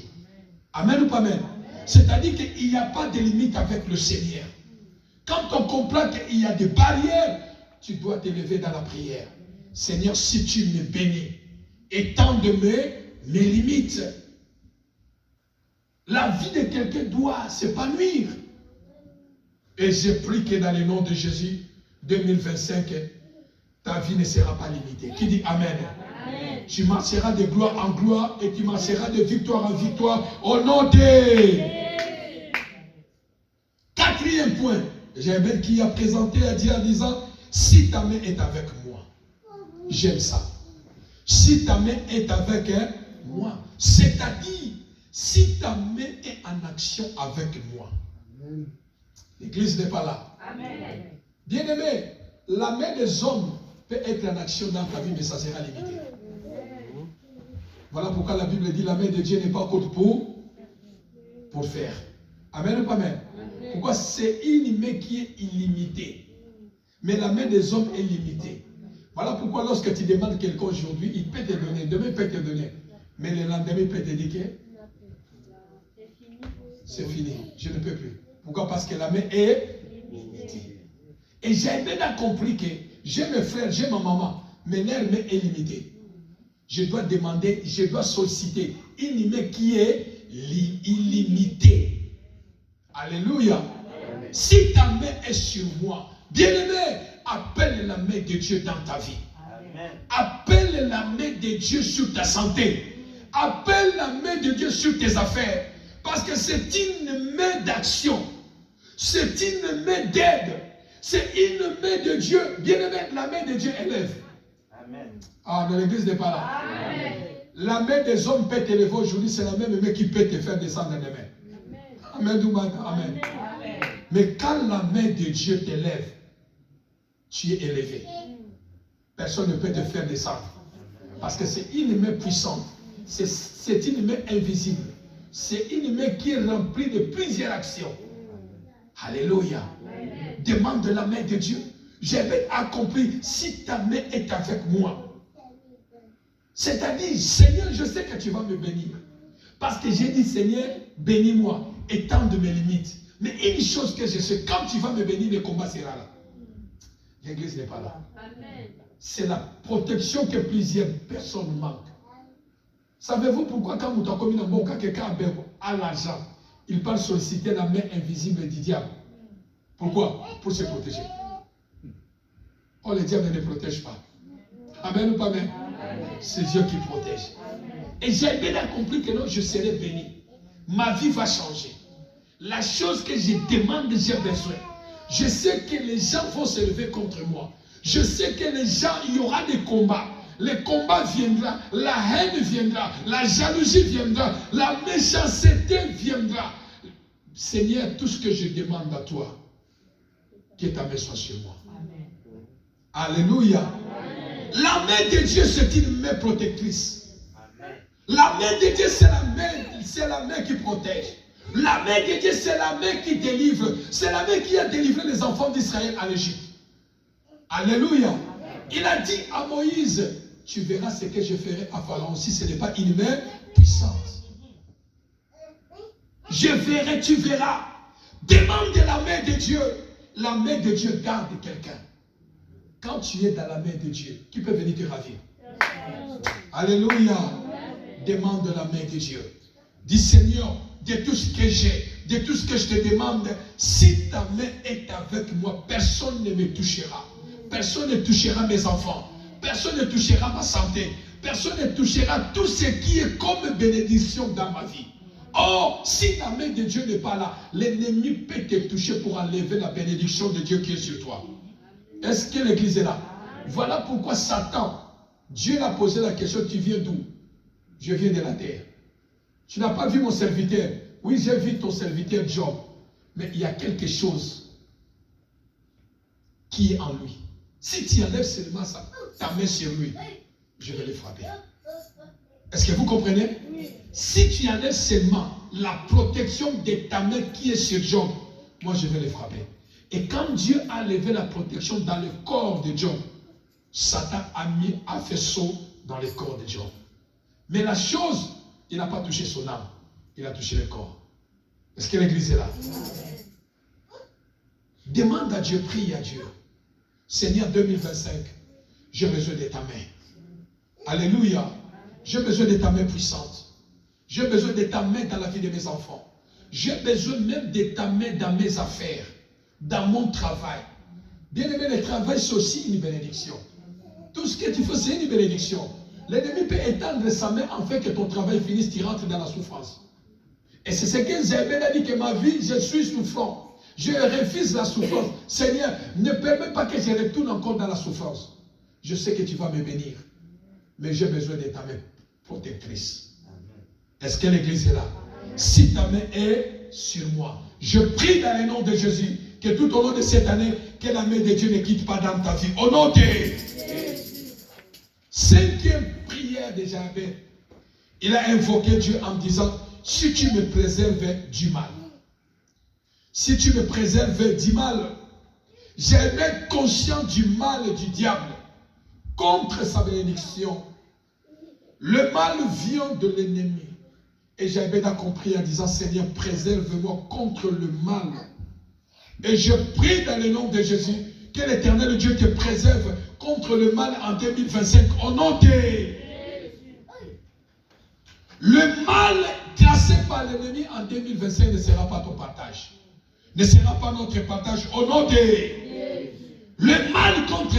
Amen ou pas amen? C'est-à-dire qu'il n'y a pas de limite avec le Seigneur. Quand on comprend qu'il y a des barrières, tu dois t'élever dans la prière. Seigneur, si tu me bénis, étends de mes limites. La vie de quelqu'un doit s'épanouir. Et je prie que dans le nom de Jésus, 2025, ta vie ne sera pas limitée. Qui dit Amen? Amen. Tu marcheras de gloire en gloire et tu marcheras de victoire en victoire au nom de. Quatrième point, Jaébet qui a présenté à Dieu en disant, si ta main est avec moi, j'aime ça. Si ta main est avec moi, c'est-à-dire, si ta main est en action avec moi, l'église n'est pas là. Amen. Bien-aimé, la main des hommes peut être en action dans ta vie, mais ça sera limité. Voilà pourquoi la Bible dit la main de Dieu n'est pas courte pour faire. Amen ou pas amen? Pourquoi c'est une main qui est illimitée. Mais la main des hommes est limitée. Voilà pourquoi lorsque tu demandes quelqu'un aujourd'hui, il peut te donner, demain il peut te donner. Mais le lendemain il peut te dire que c'est fini, je ne peux plus. Pourquoi? Parce que la main est limitée. Et j'ai bien compris que j'ai mes frères, j'ai ma maman, mais leur main est limitée. Je dois demander, je dois solliciter une main qui est illimitée. Alléluia. Amen. Si ta main est sur moi, bien-aimé, appelle la main de Dieu dans ta vie. Amen. Appelle la main de Dieu sur ta santé. Appelle la main de Dieu sur tes affaires. Parce que c'est une main d'action. C'est une main d'aide. C'est une main de Dieu. Bien-aimé, la main de Dieu élève. Amen. Ah, dans l'église n'est pas là. Amen. La main des hommes peut t'élever aujourd'hui, c'est la même main qui peut te faire descendre dans les mains. Amen. Amen. Amen. Amen. Mais quand la main de Dieu t'élève, tu es élevé. Personne ne peut te faire descendre. Parce que c'est une main puissante. C'est une main invisible. C'est une main qui est remplie de plusieurs actions. Alléluia. Amen. Demande de la main de Dieu. J'avais accompli si ta main est avec moi. C'est-à-dire, Seigneur, je sais que tu vas me bénir. Parce que j'ai dit, Seigneur, bénis-moi, étends mes limites. Mais une chose que je sais, quand tu vas me bénir, le combat sera là. L'église n'est pas là. C'est la protection que plusieurs personnes manquent. Savez-vous pourquoi quand vous commis dans bon cas quelqu'un a l'argent, il parle solliciter la main invisible du diable? Pourquoi? Pour se protéger. Oh, le diable ne protège pas. Amen ou pas amen? C'est Dieu qui protège. Et j'ai bien compris que non, je serai béni. Ma vie va changer. La chose que je demande, j'ai besoin. Je sais que les gens vont se lever contre moi. Je sais que les gens, il y aura des combats. Les combats viendront, la haine viendra, la jalousie viendra, la méchanceté viendra. Seigneur, tout ce que je demande à toi, que ta main soit sur moi. Amen. Alléluia. Amen. La main de Dieu, c'est une main protectrice. Amen. La main de Dieu, c'est la main qui protège. La main de Dieu, c'est la main qui délivre. C'est la main qui a délivré les enfants d'Israël à l'Égypte. Alléluia. Amen. Il a dit à Moïse, tu verras ce que je ferai à Pharaon si ce n'est pas une main puissante. Je verrai, tu verras. Demande la main de Dieu. La main de Dieu garde quelqu'un. Quand tu es dans la main de Dieu, qui peut venir te ravir? Alléluia. Demande la main de Dieu. Dis Seigneur, de tout ce que j'ai, de tout ce que je te demande, si ta main est avec moi, personne ne me touchera. Personne ne touchera mes enfants. Personne ne touchera ma santé. Personne ne touchera tout ce qui est comme bénédiction dans ma vie. Or, si la main de Dieu n'est pas là, l'ennemi peut te toucher pour enlever la bénédiction de Dieu qui est sur toi. Est-ce que l'église est là? Voilà pourquoi Satan, Dieu l'a posé la question, tu viens d'où? Je viens de la terre. Tu n'as pas vu mon serviteur? Oui, j'ai vu ton serviteur Job. Mais il y a quelque chose qui est en lui. Si tu enlèves seulement ça, ta main sur lui, je vais le frapper. Est-ce que vous comprenez? Si tu enlèves seulement la protection de ta main qui est sur Job, moi je vais le frapper. Et quand Dieu a levé la protection dans le corps de Job, Satan a fait saut dans le corps de Job. Mais la chose, il n'a pas touché son âme, il a touché le corps. Est-ce que l'église est là? Demande à Dieu, prie à Dieu. Seigneur 2025, j'ai besoin de ta main. Alléluia. J'ai besoin de ta main puissante. J'ai besoin de ta main dans la vie de mes enfants. J'ai besoin même de ta main dans mes affaires, dans mon travail. Bien aimé, le travail, c'est aussi une bénédiction. Tout ce que tu fais, c'est une bénédiction. L'ennemi peut étendre sa main en fait que ton travail finisse, tu rentres dans la souffrance. Et c'est ce que Zébel a dit, que ma vie, je suis souffrant. Je refuse la souffrance. Seigneur, ne permets pas que je retourne encore dans la souffrance. Je sais que tu vas me bénir. Mais j'ai besoin de ta main protectrice. Est-ce que l'église est là? Si ta main est sur moi, je prie dans le nom de Jésus que tout au long de cette année, que la main de Dieu ne quitte pas dans ta vie. Au nom de Jésus. 5e prière de Jabez. Il a invoqué Dieu en disant, si tu me préserves du mal, si tu me préserves du mal, j'ai été conscient du mal du diable contre sa bénédiction. Le mal vient de l'ennemi. Et Jabez a compris en disant, Seigneur, préserve-moi contre le mal. Et je prie dans le nom de Jésus que l'Éternel Dieu te préserve contre le mal en 2025. Au nom de Jésus. Le mal tracé par l'ennemi en 2025 ne sera pas ton partage. Ne sera pas notre partage. Au nom de Jésus. Le mal contre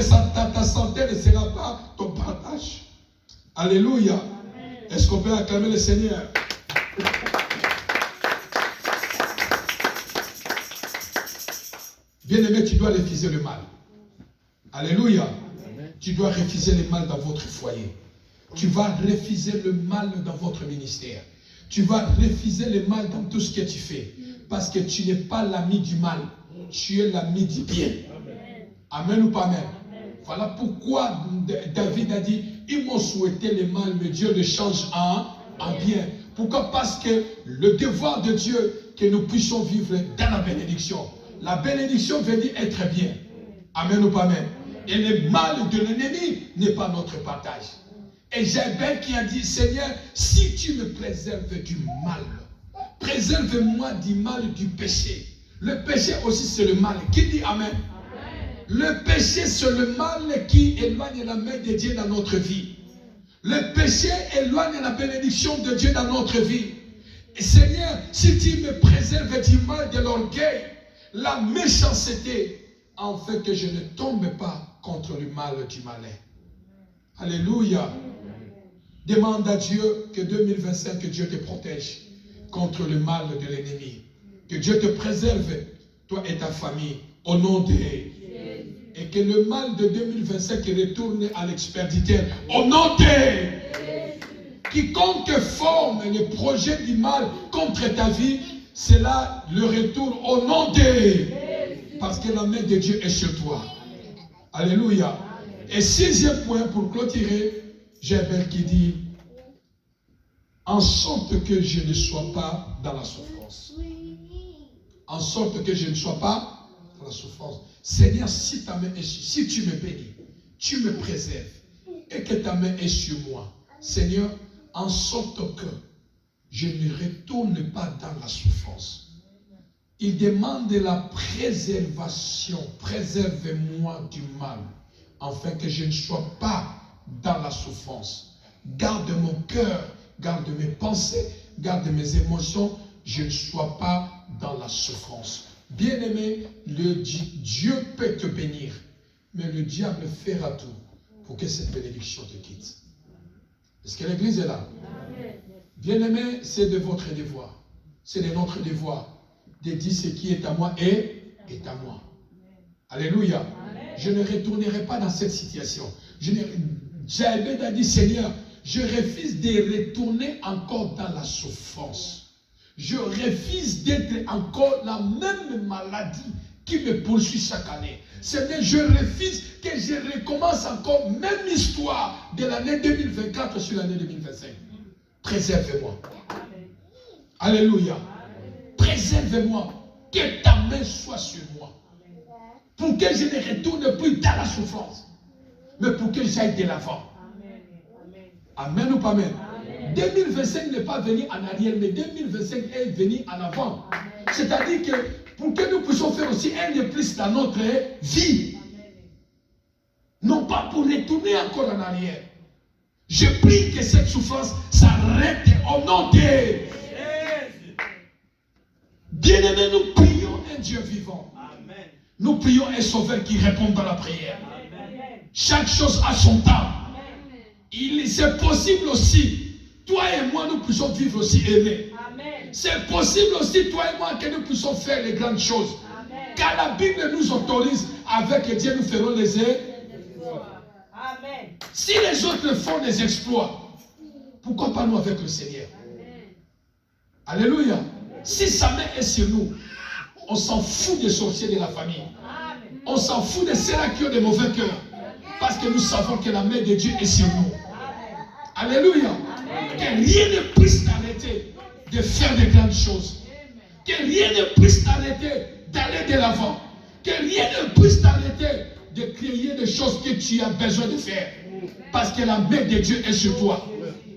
ta santé ne sera pas ton partage. Alléluia. Est-ce qu'on peut acclamer le Seigneur? Bien-aimé, tu dois refuser le mal. Alléluia. Tu dois refuser le mal dans votre foyer. Tu vas refuser le mal dans votre ministère. Tu vas refuser le mal dans tout ce que tu fais. Parce que tu n'es pas l'ami du mal. Tu es l'ami du bien. Amen ou pas amen? Voilà pourquoi David a dit, ils m'ont souhaité le mal, mais Dieu le change en bien. Pourquoi? Parce que le devoir de Dieu, que nous puissions vivre dans la bénédiction. La bénédiction veut dire être bien. Amen ou pas amen? Et le mal de l'ennemi n'est pas notre partage. Et Jabez qui a dit, Seigneur, si tu me préserves du mal, préserve-moi du mal du péché. Le péché aussi c'est le mal. Qui dit amen? Le péché, c'est le mal qui éloigne la main de Dieu dans notre vie. Le péché éloigne la bénédiction de Dieu dans notre vie. Et Seigneur, si tu me préserves du mal de l'orgueil, la méchanceté, en fait que je ne tombe pas contre le mal du malin. Alléluia. Demande à Dieu que 2025, que Dieu te protège contre le mal de l'ennemi. Que Dieu te préserve, toi et ta famille, au nom de Jésus. Et que le mal de 2025 retourne à l'expéditeur. Au nom de Jésus. Quiconque forme le projet du mal contre ta vie, c'est là le retour au nom de Jésus. Parce que la main de Dieu est sur toi. Alléluia. Et 6e point pour clôturer, Jabez qui dit, en sorte que je ne sois pas dans la souffrance. En sorte que je ne sois pas dans la souffrance. Seigneur, si ta main est si tu me bénis, tu me préserves, et que ta main est sur moi, Seigneur, en sorte que je ne retourne pas dans la souffrance. Il demande la préservation. Préserve-moi du mal, afin que je ne sois pas dans la souffrance. Garde mon cœur, garde mes pensées, garde mes émotions, je ne sois pas dans la souffrance. Bien-aimé, Dieu peut te bénir, mais le diable fera tout pour que cette bénédiction te quitte. Est-ce que l'église est là? Bien-aimé, c'est de votre devoir. C'est de notre devoir de dire ce qui est à moi est à moi. Alléluia. Amen. Je ne retournerai pas dans cette situation. Jaébed a dit, Seigneur, je refuse de retourner encore dans la souffrance. Je refuse d'être encore la même maladie qui me poursuit chaque année. Seigneur, je refuse que je recommence encore même histoire de l'année 2024 sur l'année 2025. Préserve-moi. Alléluia. Préserve-moi. Que ta main soit sur moi. Pour que je ne retourne plus dans la souffrance. Mais pour que j'aille de l'avant. Amen ou pas amen? 2025 n'est pas venu en arrière, mais 2025 est venu en avant. C'est-à-dire que pour que nous puissions faire aussi un de plus dans notre vie. Non pas pour retourner encore en arrière. Je prie que cette souffrance s'arrête au nom de Jésus. Bien-aimés, nous prions un Dieu vivant. Amen. Nous prions un sauveur qui répond à la prière. Amen. Chaque chose a son temps. C'est possible aussi, toi et moi, nous puissions vivre aussi aimés. C'est possible aussi, toi et moi, que nous puissions faire les grandes choses. Amen. Car la Bible nous autorise, avec Dieu, nous ferons les exploits. Si les autres font des exploits, pourquoi pas nous avec le Seigneur? Amen. Alléluia. Si sa main est sur nous, on s'en fout des sorciers de la famille. Amen. On s'en fout de ceux-là qui ont des mauvais cœurs. Parce que nous savons que la main de Dieu est sur nous. Amen. Alléluia. Amen. Que rien ne puisse t'arrêter de faire de grandes choses. Que rien ne puisse t'arrêter d'aller de l'avant. Que rien ne puisse t'arrêter de créer des choses que tu as besoin de faire. Parce que la main de Dieu est sur toi.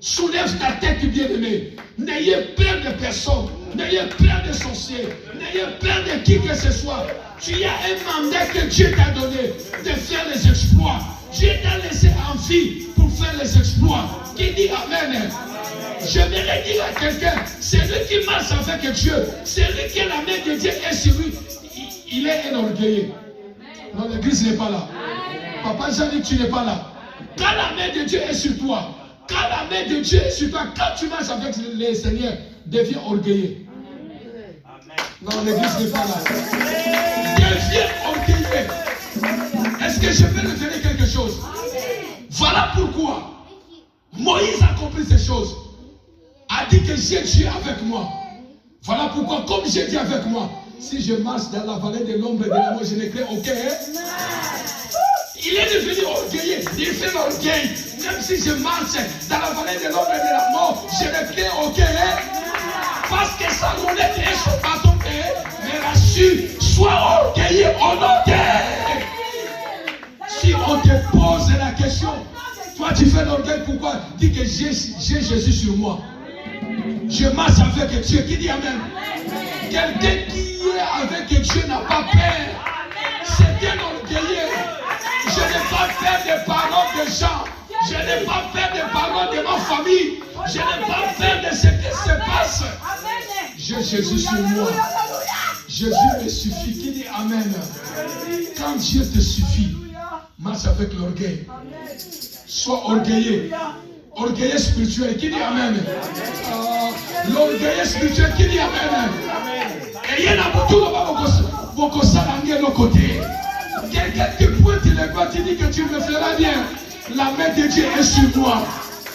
Soulève ta tête, bien-aimé. N'ayez peur de personne. N'ayez peur de sorciers. N'ayez peur de qui que ce soit. Tu as un mandat que Dieu t'a donné de faire les exploits. Dieu t'a laissé en vie pour faire les exploits. Qui dit Amen? J'aimerais dire à quelqu'un, c'est lui qui marche avec Dieu. C'est lui qui la main de Dieu est sur lui. Il est un orgueilleux. Non, l'église n'est pas là. Papa Jean dit que tu n'es pas là. Quand la main de Dieu est sur toi, quand la main de Dieu est sur toi, quand tu marches avec le Seigneur, deviens orgueilleux. Non, l'église n'est pas là. Deviens orgueilleux. Est-ce que je peux révéler quelque chose? Voilà pourquoi Moïse a compris ces choses. A dit que j'ai Dieu avec moi. Voilà pourquoi, comme j'ai dit avec moi, si je marche dans la vallée de l'ombre et de la mort, je ne crains aucun. Il est devenu orgueilleux. Il fait l'orgueil. Même si je marche dans la vallée de l'ombre et de la mort, je ne crains aucun. Parce que sa roulette et son bâton me rassure. Sois orgueilleux au nom de Dieu. Si on te pose la question, toi tu fais l'orgueil, pourquoi? Dis que j'ai Jésus sur moi. Je marche avec Dieu. Qui dit Amen? Quelqu'un qui est avec Dieu n'a pas peur. C'est un orgueilleux. Je n'ai pas peur des paroles des gens. Je n'ai pas peur des paroles de ma famille. Je n'ai pas peur de ce qui se passe. J'ai Jésus sur moi. Jésus me suffit. Qui dit Amen? Quand Dieu te suffit, marche avec l'orgueil. Sois orgueilleux. Orgueilleux spirituel. Qui dit Amen? L'orgueilleux spirituel. Qui dit Amen? Et il y en a beaucoup de nos côtés. Quelqu'un qui pointe les doigts, tu dis que tu me feras bien. La main de Dieu est sur moi.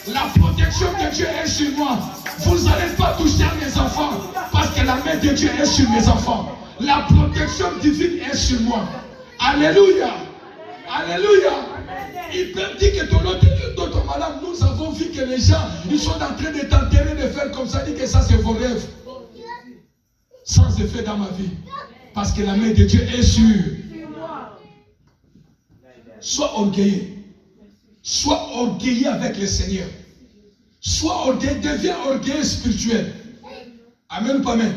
La protection de Dieu est sur moi. Vous n'allez pas toucher à mes enfants parce que la main de Dieu est sur mes enfants. La protection divine est sur moi. Alléluia. Alléluia. Il peut dire que dans ton malade, nous avons vu que les gens, ils sont en train de t'enterrer, de faire comme ça, dit que ça c'est vos rêves. Sans effet dans ma vie. Parce que la main de Dieu est sur. Sois orgueilleux. Sois orgueilleux avec le Seigneur. Sois orgueilleux, deviens orgueilleux spirituel. Amen ou pas amen?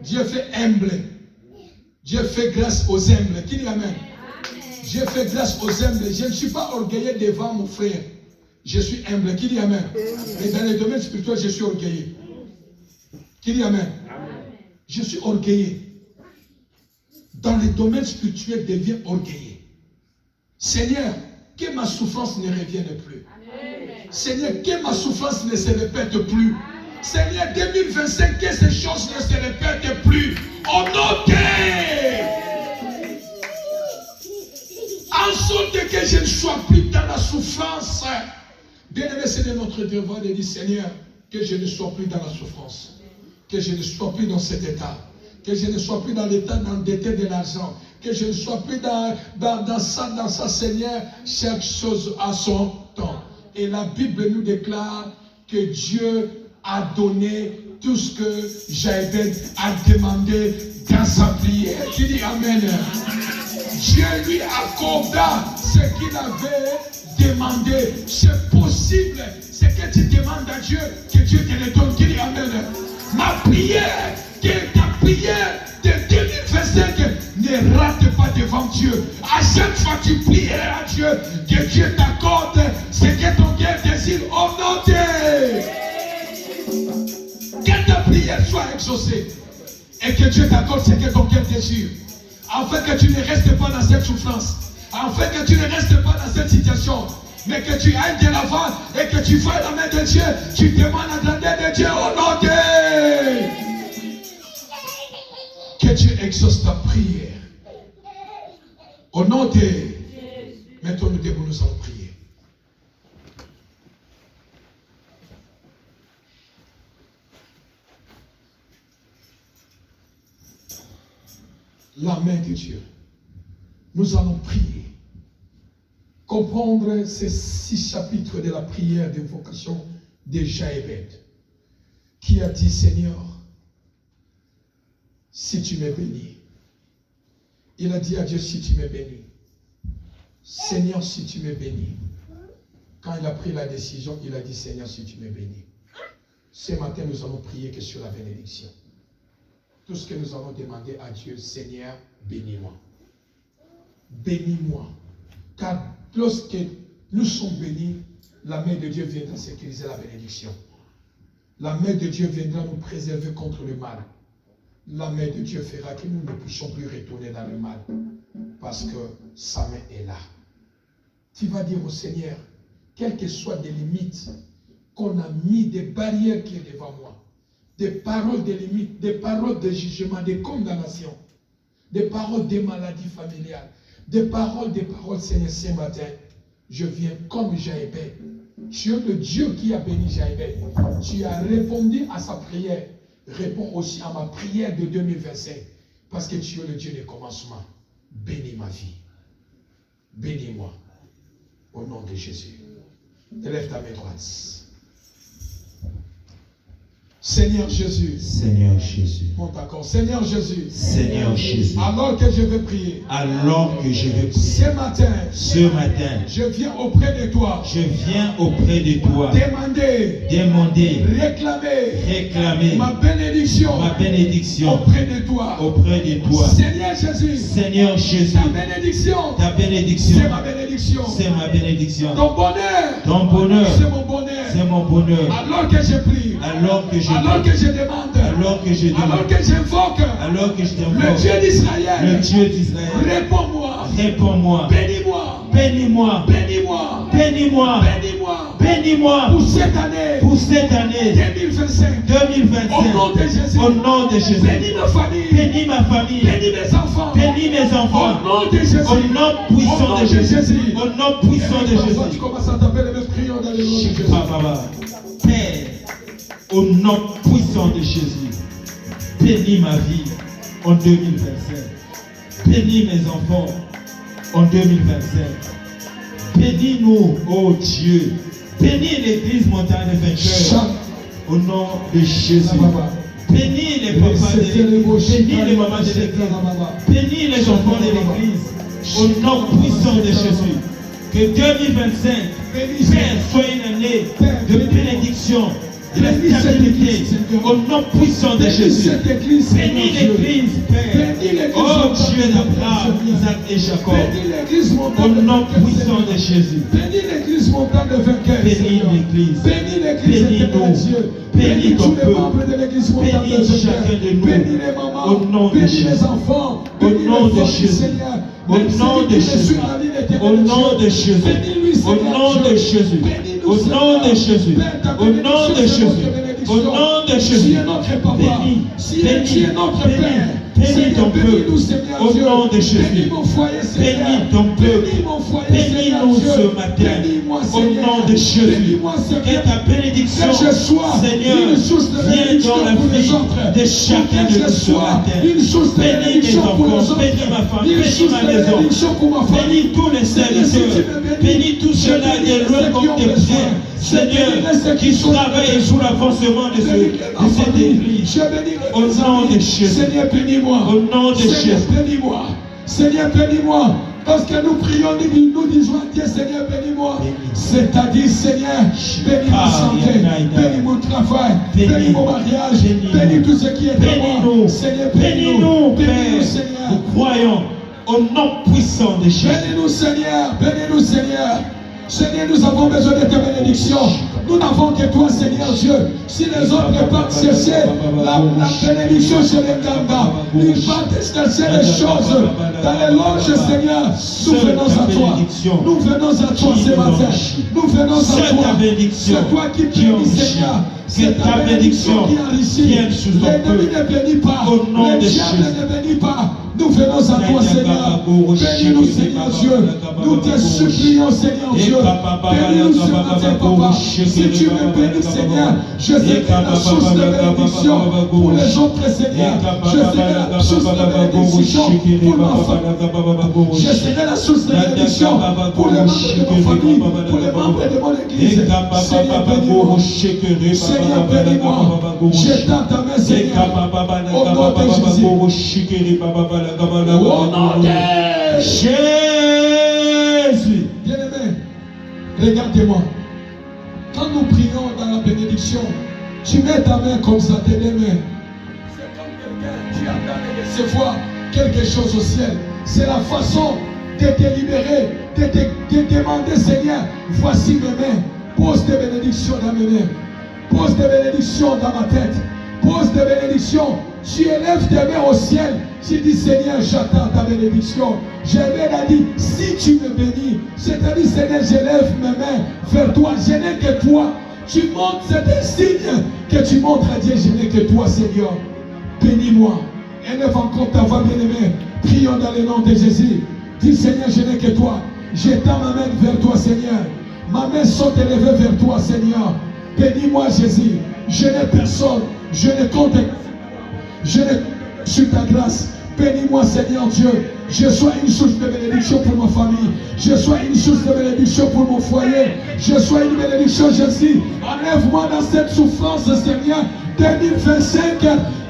Dieu fait humble. Dieu fait grâce aux humbles. Qui dit amen? Dieu fait grâce aux humbles. Je ne suis pas orgueilleux devant mon frère. Je suis humble. Qui dit amen? Mais dans les domaines spirituels, je suis orgueilleux. Qui dit Amen? Je suis orgueilleux. Dans les domaines spirituels, deviens orgueilleux. Seigneur, que ma souffrance ne revienne plus. Seigneur, que ma souffrance ne se répète plus. Seigneur, 2025, que ces choses ne se répètent plus. Au nom de... En sorte que je ne sois plus dans la souffrance. Bien-aimé, c'est notre devoir de dire, Seigneur, que je ne sois plus dans la souffrance. Que je ne sois plus dans cet état. Que je ne sois plus dans l'état d'endetter de l'argent. Que je ne sois plus dans ça, Seigneur. Chaque chose a son temps. Et la Bible nous déclare que Dieu a donné tout ce que Jaëbed a demandé dans sa prière. Qui dit Amen? Dieu lui accorda ce qu'il avait demandé. C'est possible. Ce que tu demandes à Dieu, que Dieu te le donne. Qui dit Amen? Ma prière, que ta prière de 2025 ne rate pas devant Dieu. À chaque fois que tu prieras à Dieu, que Dieu t'accorde ce que ton cœur désire au nom de... Que ta prière soit exaucée et que Dieu t'accorde ce que ton cœur désire. Afin que tu ne restes pas dans cette souffrance. Afin que tu ne restes pas dans cette situation. Mais que tu ailles de l'avant et que tu fasses la main de Dieu. Tu demandes la grandeur de Dieu au nom de... Que Dieu exauce ta prière. Au nom de... Maintenant nous devons nous en prier. La main de Dieu. Nous allons prier. Comprendre ces 6 chapitres de la prière d'invocation de Jaëbed, qui a dit, Seigneur, si tu me bénis. Il a dit à Dieu, si tu me bénis. Seigneur, si tu me bénis. Quand il a pris la décision, il a dit, Seigneur, si tu me bénis. Ce matin, nous allons prier que sur la bénédiction. Tout ce que nous allons demander à Dieu, Seigneur, bénis-moi. Bénis-moi. Car lorsque nous sommes bénis, la main de Dieu viendra sécuriser la bénédiction. La main de Dieu viendra nous préserver contre le mal. La main de Dieu fera que nous ne puissions plus retourner dans le mal. Parce que sa main est là. Tu vas dire au Seigneur, quelles que soient des limites qu'on a mis, des barrières qui sont devant moi, des paroles de limites, des paroles de jugement, des condamnations, des paroles de maladies familiales, des paroles, Seigneur, ce matin, je viens comme Jaëbed. Tu es le Dieu qui a béni Jaëbed. Tu as répondu à sa prière. Réponds aussi à ma prière de 2025. Parce que tu es le Dieu des commencements. Bénis ma vie. Bénis-moi. Au nom de Jésus. Élève ta main droite. Seigneur Jésus. Seigneur Jésus. Monte encore. Seigneur Jésus. Seigneur Jésus. Alors que je vais prier. Alors que je vais prier. Ce matin. Je viens auprès de toi. Je viens auprès de toi. Demander. Réclamer. Ma bénédiction. Auprès de toi. Seigneur Jésus. Seigneur Jésus. Ta bénédiction. C'est ma bénédiction. C'est ma bénédiction. Ton bonheur. C'est mon bonheur. Alors que je prie. Alors que je demande. Alors que j'invoque. Le Dieu d'Israël. Réponds-moi. Bénis-moi. Pour cette année. 2025. Au nom de Jésus. Bénis ma famille. Bénis mes enfants. Au nom puissant de Jésus. Tu commences à taper les esprits dans les noms de Jésus. Père, au nom puissant de Jésus, bénis ma vie en 2025. Bénis mes enfants en 2025. Bénis-nous, oh Dieu. Bénis l'église montagne des vainqueurs au nom de Jésus. Bénis les papas de l'église. Bénis les mamans de l'église. Bénis les enfants de l'église au nom puissant de Jésus. Que 2025, Père, soit une année de bénédiction, de stabilité, au nom puissant de Jésus. Bénis l'église, Père. Oh Dieu d'Abraham, Isaac et Jacob. Bénis l'église Au montante de nom vainqueurs, puissant de Seigneur. Jésus. Bénis l'église montante de vainqueurs, Bénis Seigneur. l'église. Bénis l'église Bénis-nous. éternelle, Dieu. Bénis Bénis ton tous les peuple. membres de l'église montante de Bénis vainqueurs. chacun de nous. Bénis les mamans. Au nom de Bénis Jésus. les enfants. Au Bénis nom les de familles, Jésus. Seigneur. Au Même nom celui de qui est Jésus. sur la ligne éternelle, Au nom Dieu. de Jésus. Bénis-lui, Au Seigneur, nom Dieu. de Jésus. Bénis-nous, Au nom de Seigneur. Jésus. Père, ta Au nom de bénédiction, c'est Jésus. notre bénédiction. Au nom de Tu Jésus. es notre papa. Bénis. Tu es notre Bénis. Père. Bénis Seigneur, ton peuple. bénis-nous, Seigneur Au Dieu. nom de Jésus. Bénis mon foyer, Seigneur. Bénis ton peuple. Bénis mon foyer, Seigneur Bénis-nous Dieu. ce matin. Bénis-moi, Au Seigneur. nom de Jésus. Bénis-moi, Que Seigneur. ta bénédiction, Que je sois Seigneur, une source de vienne bénédiction dans la pour les vie autres. de chacun Que de je nous ce sois matin. une source de Bénis mes bénédiction pour les enfants, autres. bénis ma femme, Une bénis source ma de maison. bénédiction pour ma famille. Bénis tous les Seigneur, si tu serviteurs. me Bénis tous ceux-là qui est loin comme tes pieds. Seigneur, qui travaillent sous l'avancement de cette église. Au nom de Jésus. Seigneur, bénis-moi. Au nom de Seigneur, Jésus. bénis-moi. Seigneur, bénis-moi. Parce que nous prions, nous disons à Dieu, Seigneur, bénis-moi. C'est-à-dire, Seigneur, bénis ma santé, bénis mon travail, bénis mon mariage, bénis tout ce qui est à moi. Bénis-nous. Seigneur, Bénis-nous, bénis-nous, Père. Seigneur. Nous croyons au nom puissant de Jésus. Bénis-nous, Seigneur. Bénis-nous, Seigneur. Seigneur, nous avons besoin de ta bénédiction. Nous n'avons que toi, Seigneur Dieu. Si les autres partent chercher la bénédiction chez les Ganga, ils partent chercher les choses dans les loges, Seigneur. Nous venons à toi. Nous venons à toi ce matin. Nous venons à toi. C'est toi qui bénis, Seigneur. C'est ta bénédiction qui enrichit. L'ennemi ne bénit pas. Le diable ne bénit pas. Nous venons à toi, Seigneur. Bénis-nous, Seigneur Dieu. Nous te supplions, Seigneur Dieu. Bénis-nous ce matin, Papa. Si tu me bénis, Seigneur, je serai la source de bénédiction pour les autres, Seigneur. Je serai la source de bénédiction pour ma famille. Je serai la source de bénédiction pour les membres de ma famille, pour les membres de mon église. Seigneur, bénis-moi. Seigneur, bénis-moi. J'étends ta main, Seigneur. Au nom de Jésus. Au nom de Jésus. Bien-aimé, regardez-moi. Quand nous prions dans la bénédiction, tu mets ta main comme ça, tes deux mains. C'est comme quelqu'un qui attend de recevoir quelque chose au ciel. C'est la façon de te libérer, de te demander, Seigneur, voici mes mains. Pose des bénédictions dans mes mains. Pose des bénédictions dans ma tête. Pose des bénédictions. Tu élèves tes mains au ciel. Tu dis, Seigneur, j'attends ta bénédiction. J'avais dit, si tu me bénis, c'est-à-dire, Seigneur, j'élève mes mains vers toi. Je n'ai que toi. Tu montres, c'est un signe que tu montres à Dieu, je n'ai que toi, Seigneur. Bénis-moi. Élève encore ta voix, bien-aimée. Prions dans le nom de Jésus. Dis, Seigneur, je n'ai que toi. J'étends ma main vers toi, Seigneur. Ma main sont élevées vers toi, Seigneur. Bénis-moi, Jésus. Je n'ai personne. Je ne compte. Je ne sur ta grâce. Bénis-moi, Seigneur Dieu. Je sois une source de bénédiction pour ma famille. Je sois une source de bénédiction pour mon foyer. Je sois une bénédiction, Jésus. Enlève-moi dans cette souffrance, Seigneur. 2025,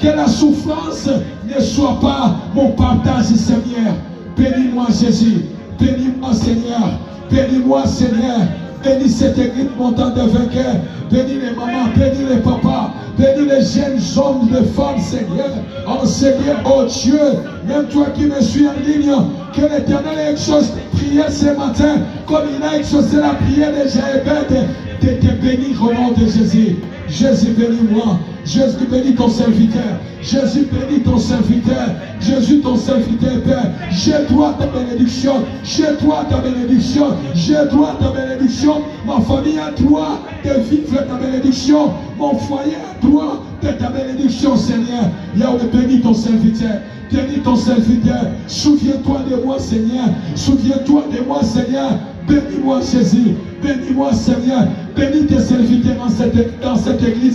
que la souffrance ne soit pas mon partage, Seigneur. Bénis-moi, Jésus. Bénis-moi, Seigneur. Bénis-moi, Seigneur. Bénis cette église montante de vainqueurs. Bénis les mamans, bénis les papas. Bénis les jeunes hommes et femmes, Seigneur. Oh Seigneur, oh Dieu, même toi qui me suis en ligne, que l'Éternel ait exaucé tes prières ce matin, comme il a exaucé la prière de Jaébed, de te bénir au nom de Jésus. Jésus, bénis-moi. Jésus, bénis ton serviteur. Jésus, bénis ton serviteur. Jésus, ton serviteur, Père. J'ai droit à ta bénédiction. J'ai droit à ta bénédiction. J'ai droit à ta bénédiction. Ma famille a droit de vivre ta bénédiction. Mon foyer a droit de ta bénédiction, Seigneur. Yahweh, bénis ton serviteur. Bénis ton serviteur. Souviens-toi de moi, Seigneur. Souviens-toi de moi, Seigneur. Bénis-moi, Jésus. Bénis-moi, Seigneur. Bénis tes serviteurs dans cette église.